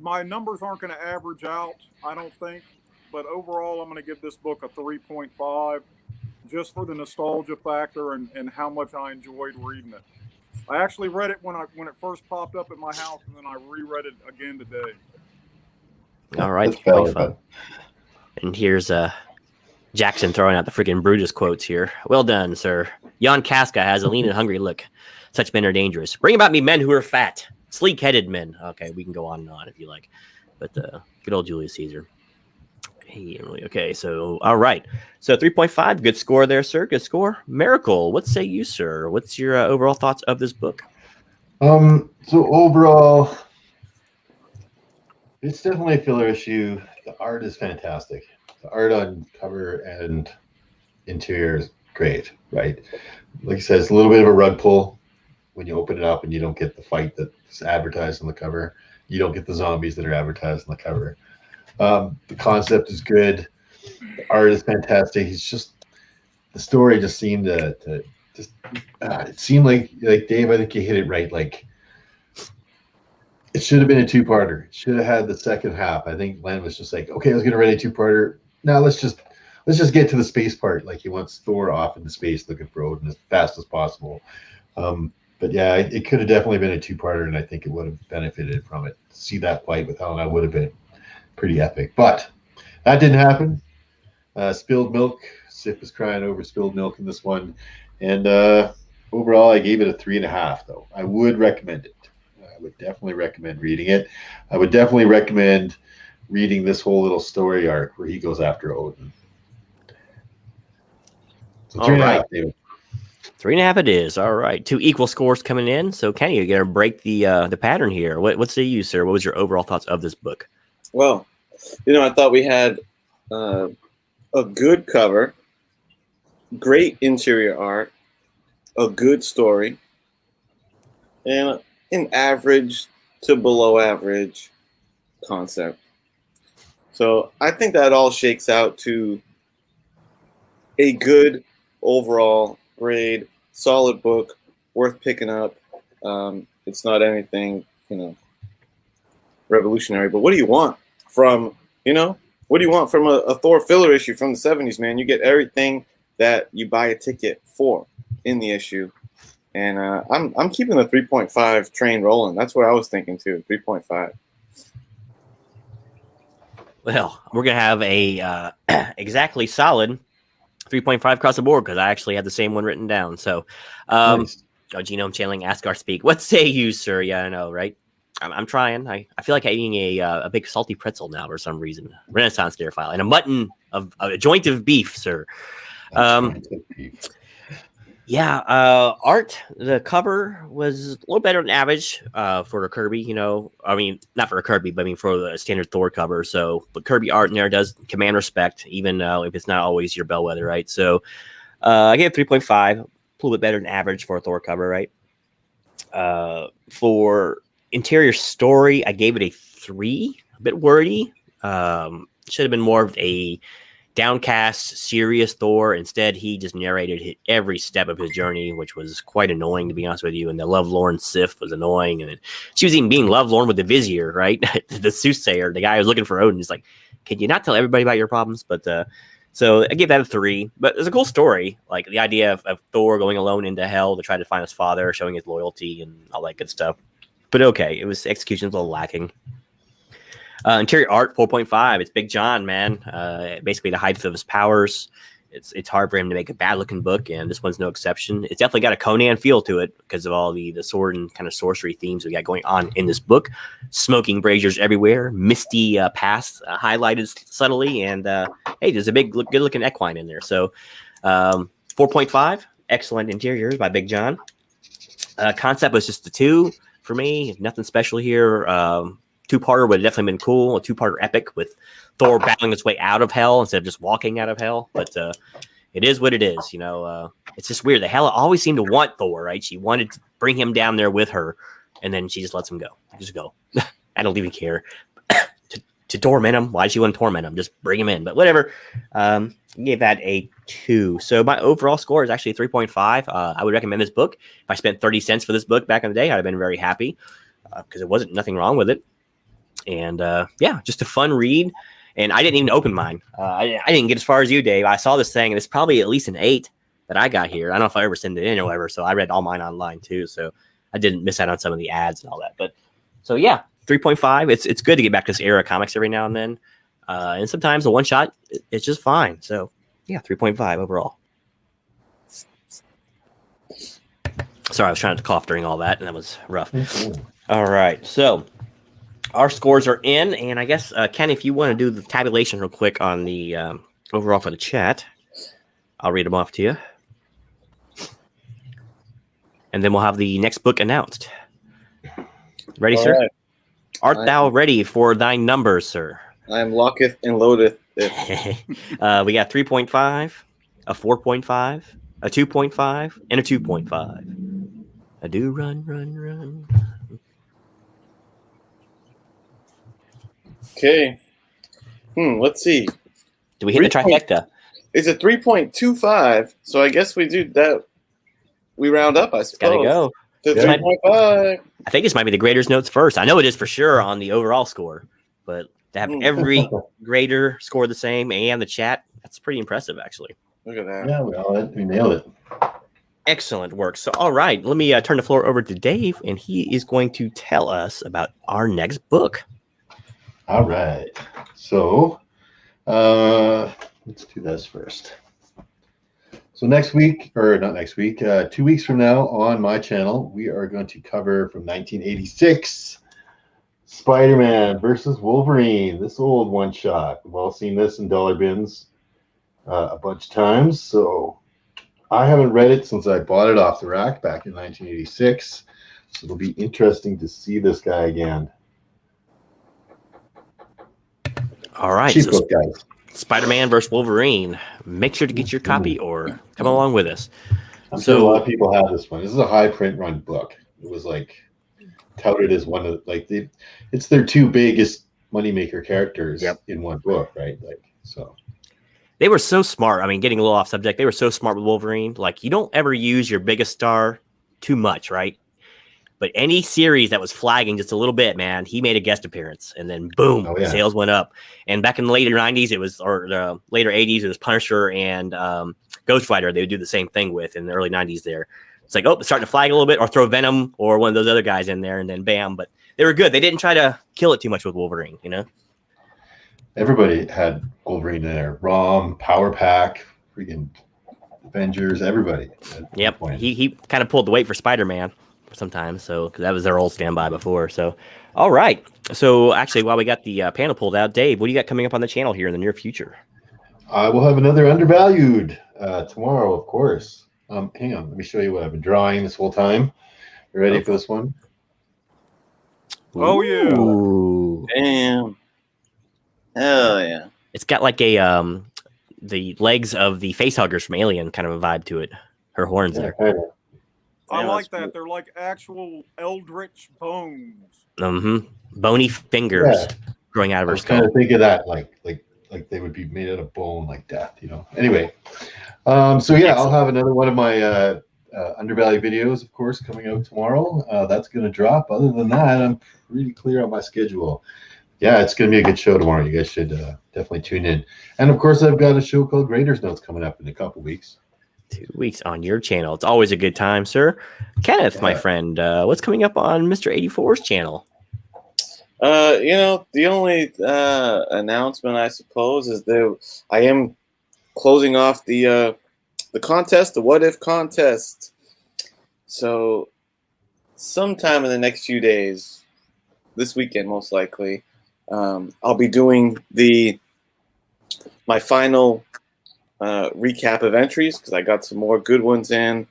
My numbers aren't going to average out, I don't think, but overall, I'm going to give this book a 3.5, just for the nostalgia factor and how much I enjoyed reading it. I actually read it when it first popped up at my house, and then I reread it again today. All right, That's valid, fun. And here's Jackson throwing out the freaking Brutus quotes here. Well done, sir. Jan Casca has a lean and hungry look. Such men are dangerous. Bring about me men who are fat, sleek-headed men. Okay, we can go on and on if you like. But good old Julius Caesar. Okay, so all right. So 3.5, good score there, sir. Good score. Miracle, what say you, sir? What's your overall thoughts of this book? So overall, it's definitely a filler issue. The art is fantastic. The art on cover and interior is great, right? Like I said, it's a little bit of a rug pull when you open it up and you don't get the fight that's advertised on the cover. You don't get the zombies that are advertised on the cover. The concept is good. The art is fantastic. It's just the story just seemed to just it seemed like Dave, I think you hit it right. Like it should have been a two-parter. It should have had the second half. I think Len was just like, okay, I was gonna write a two-parter. Now let's just get to the space part. Like he wants Thor off into space looking for Odin as fast as possible. But yeah, it could have definitely been a two-parter, and I think it would have benefited from it. See that fight with Hela would have been pretty epic, but that didn't happen. Spilled milk. Sif is crying over spilled milk in this one, and overall, I gave it a 3.5. Though I would recommend it. I would definitely recommend reading it. I would definitely recommend reading this whole little story arc where he goes after Odin. So 3.5, David. 3.5 it is. All right. 2 equal scores coming in. So Kenny, you're gonna break the pattern here. What say you, sir? What was your overall thoughts of this book? Well, I thought we had a good cover, great interior art, a good story, and an average to below average concept. So I think that all shakes out to a good overall grade, solid book, worth picking up. It's not anything, revolutionary, but what do you want from, what do you want from a Thor filler issue from the 70s, man? You get everything that you buy a ticket for in the issue. And I'm keeping the 3.5 train rolling. That's what I was thinking too, 3.5. Well, we're going to have a exactly solid 3.5 across the board because I actually had the same one written down. So, Nice. Genome channeling, ask our speak. What say you, sir? Yeah, I know, right? I'm trying. I feel like eating a big salty pretzel now for some reason. Renaissance dare file and a mutton of a joint of beef, sir. Yeah, art. The cover was a little better than average for a Kirby. I mean, not for a Kirby, but I mean for the standard Thor cover. So, but Kirby art in there does command respect, even if it's not always your bellwether, right? So, I gave 3.5, a little bit better than average for a Thor cover, right? For interior story, I gave it a 3. A bit wordy. Should have been more of a downcast, serious Thor. Instead, he just narrated every step of his journey, which was quite annoying, to be honest with you. And the lovelorn Sif was annoying. And she was even being lovelorn with the Vizier, right? The soothsayer, the guy who's looking for Odin. Is like, can you not tell everybody about your problems? But so I give that a 3. But it's a cool story. Like the idea of Thor going alone into hell to try to find his father, showing his loyalty and all that good stuff. But okay, it was execution was a little lacking. Interior art 4.5. It's Big John, man. Basically the height of his powers. It's hard for him to make a bad looking book, and this one's no exception. It's definitely got a Conan feel to it because of all the sword and kind of sorcery themes we got going on in this book. Smoking braziers everywhere, misty past highlighted subtly, and hey, there's a big good looking equine in there. So 4.5. Excellent interiors by Big John. Concept was just the 2 for me. Nothing special here. 2-parter would have definitely been cool. A 2-parter epic with Thor battling his way out of hell instead of just walking out of hell. But it is what it is. It's just weird. The Hela always seemed to want Thor, right? She wanted to bring him down there with her, and then she just lets him go. Just go. I don't even care. to torment him. Why does she want to torment him? Just bring him in. But whatever. Gave that a 2. So my overall score is actually 3.5. I would recommend this book. If I spent 30 cents for this book back in the day, I'd have been very happy because it wasn't nothing wrong with it. And yeah, just a fun read. And I didn't even open mine. I didn't get as far as you, Dave. I saw this thing, and it's probably at least an 8 that I got here. I don't know if I ever sent it in or whatever. So I read all mine online too. So I didn't miss out on some of the ads and all that. But so yeah, 3.5. It's good to get back to this era of comics every now and then. And sometimes a one shot, it's just fine. So yeah, 3.5 overall. Sorry, I was trying to cough during all that, and that was rough. Mm-hmm. All right, so our scores are in, and I guess Ken, if you want to do the tabulation real quick on the overall for the chat, I'll read them off to you, and then we'll have the next book announced. Ready, all sir? Right. Art thou ready for thy numbers, sir? I am locketh and loadeth. We got 3.5, a 4.5, a 2.5, and a 2.5. I do run. Okay. Let's see. Do we hit the trifecta? It's a 3.25, so I guess we do that. We round up, I suppose. Gotta go. To 3.5. I think this might be the grader's notes first. I know it is for sure on the overall score, but to have every grader score the same and the chat, that's pretty impressive, actually. Look at that. Yeah, we nailed it. Excellent work. So, all right, let me turn the floor over to Dave, and he is going to tell us about our next book. All right. So, let's do this first. So next week, or not next week, 2 weeks from now on my channel, we are going to cover from 1986, Spider-Man versus Wolverine. This old one-shot. We've all seen this in dollar bins a bunch of times. So I haven't read it since I bought it off the rack back in 1986. So it'll be interesting to see this guy again. All right. Cheap book, guys. Spider-Man versus Wolverine. Make sure to get your copy or come along with us. I'm sure a lot of people have this one. This is a high print run book. It was like touted as one of it's their 2 biggest moneymaker characters in one book, right? So they were so smart. I mean, getting a little off subject, they were so smart with Wolverine. Like, you don't ever use your biggest star too much, right? But any series that was flagging just a little bit, man, he made a guest appearance, and then boom, sales went up. And back in the later 90s, or later 80s, it was Punisher and Ghost Rider. They would do the same thing with in the early 90s there. It's like, it's starting to flag a little bit, or throw Venom or one of those other guys in there, and then bam. But they were good. They didn't try to kill it too much with Wolverine, you know? Everybody had Wolverine in there. ROM, Power Pack, freaking Avengers, everybody. Yep. He kind of pulled the weight for Spider-Man sometimes, so cause that was their old standby before. So, all right. So, actually, while we got the panel pulled out, Dave, what do you got coming up on the channel here in the near future? I will have another Undervalued tomorrow, of course. Hang on, let me show you what I've been drawing this whole time. You ready for this one? Oh yeah! Ooh. Damn! Hell yeah! It's got like a the legs of the facehuggers from Alien kind of a vibe to it. Her horns there. I like that. They're like actual eldritch bones. Bony fingers growing out of her skull. I kind of think of that like they would be made out of bone, like death, you know. Anyway, so yeah, I'll have another one of my Undervalued videos, of course, coming out tomorrow. That's going to drop. Other than that, I'm pretty clear on my schedule. Yeah, it's going to be a good show tomorrow. You guys should definitely tune in. And of course, I've got a show called Grader's Notes coming up in a couple weeks. 2 weeks on your channel. It's always a good time, sir. Kenneth, my friend, what's coming up on Mr. 84's channel? The only announcement, I suppose, is that I am closing off the contest, the What If contest. So sometime in the next few days, this weekend most likely, I'll be doing my final recap of entries, because I got some more good ones in.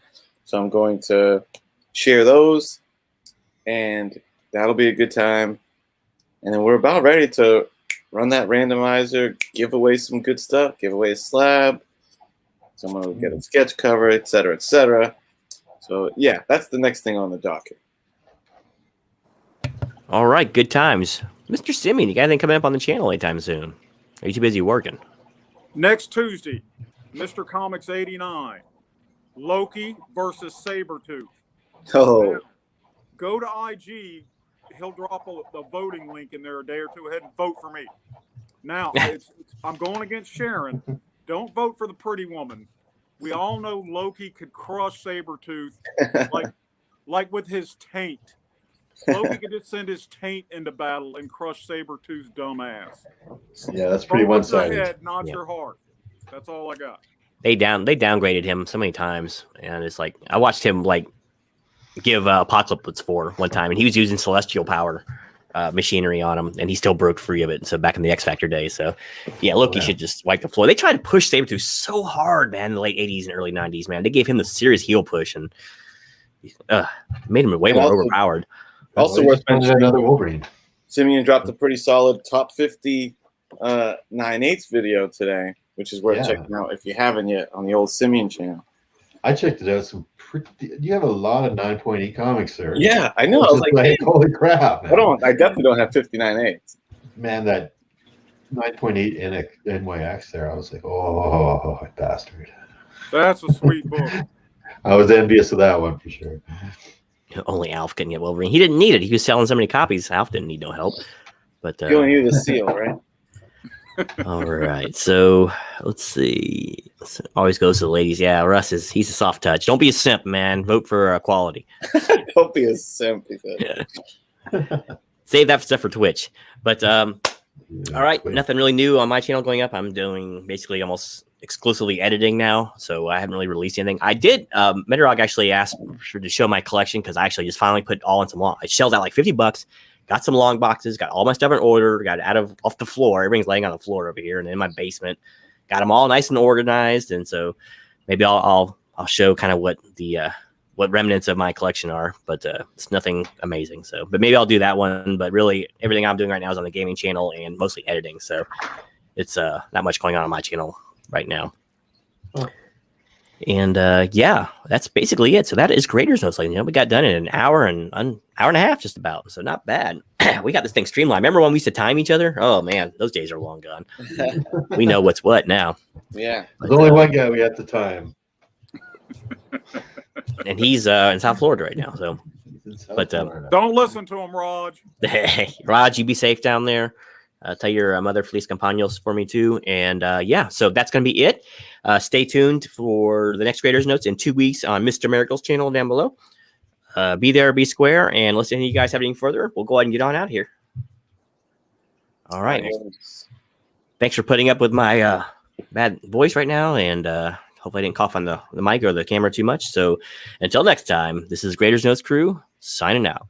So I'm going to share those, and that'll be a good time. And then we're about ready to run that randomizer, give away some good stuff, give away a slab. Someone will get a sketch cover, etc., etc. So yeah, that's the next thing on the docket. All right, good times. Mr. Simeon, you got anything coming up on the channel anytime soon? Are you too busy working? Next Tuesday, Mr. Comics 89, Loki versus Sabretooth. Oh, Now, go to IG. He'll drop a voting link in there a day or two ahead and vote for me. Now, I'm going against Sharon. Don't vote for the pretty woman. We all know Loki could crush Sabretooth like with his taint. Loki could just send his taint into battle and crush Sabretooth's dumb ass. Yeah, that's pretty Vote with your one-sided. head, not your heart. That's all I got. They downgraded him so many times, and it's like I watched him like give Apocalypse 4 one time, and he was using celestial power machinery on him, and he still broke free of it. So back in the X Factor days, so yeah, Loki should just wipe the floor. They tried to push Sabretooth so hard, man, in the late '80s and early '90s, man. They gave him the serious heel push and made him way more overpowered. Also worth mentioning, another Wolverine. Simeon dropped a pretty solid top 50 9/8 video today, which is worth checking out if you haven't yet on the old Simeon channel. I checked it out. You have a lot of 9.8 comics, sir. Yeah, I know. I was like, holy crap, man. I definitely don't have 59/8. Man, that 9.8 in NYX there, I was like, oh, bastard. That's a sweet book. I was envious of that one for sure. Only Alf couldn't get Wolverine. He didn't need it. He was selling so many copies. Alf didn't need no help. But you only need the seal, right? All right. So let's see. Always goes to the ladies. Yeah, Russ he's a soft touch. Don't be a simp, man. Vote for quality. Don't be a simp. He said. Yeah. Save that stuff for Twitch. But all right, nothing really new on my channel going up. I'm doing basically almost exclusively editing now, so I haven't really released anything. I did. Metarog actually asked to show my collection because I actually just finally put all in some long. I shelled out like $50. Got some long boxes, got all my stuff in order, got it off the floor. Everything's laying on the floor over here and in my basement. Got them all nice and organized, and so maybe I'll show kind of what the what remnants of my collection are, but it's nothing amazing. So, but maybe I'll do that one. But really, everything I'm doing right now is on the gaming channel and mostly editing. So it's not much going on my channel right now. Huh. And yeah, that's basically it. So that is Creators Notes. Like, we got done in an hour and a half, just about. So not bad. We got this thing streamlined. Remember when we used to time each other? Oh man, those days are long gone. We know what's what now. Yeah, there's only one guy we had the time, and he's in South Florida right now. So, but don't listen to him, Raj. Hey, Raj, you be safe down there. Tell your mother Feliz Campaños for me too. And yeah, so that's going to be it. Stay tuned for the next Creators Notes in 2 weeks on Mr. Miracle's channel down below. Be there, be square. And listen, if you guys have anything further, we'll go ahead and get on out here. All right. Thanks for putting up with my bad voice right now. And hopefully I didn't cough on the mic or the camera too much. So until next time, this is Creators Notes crew signing out.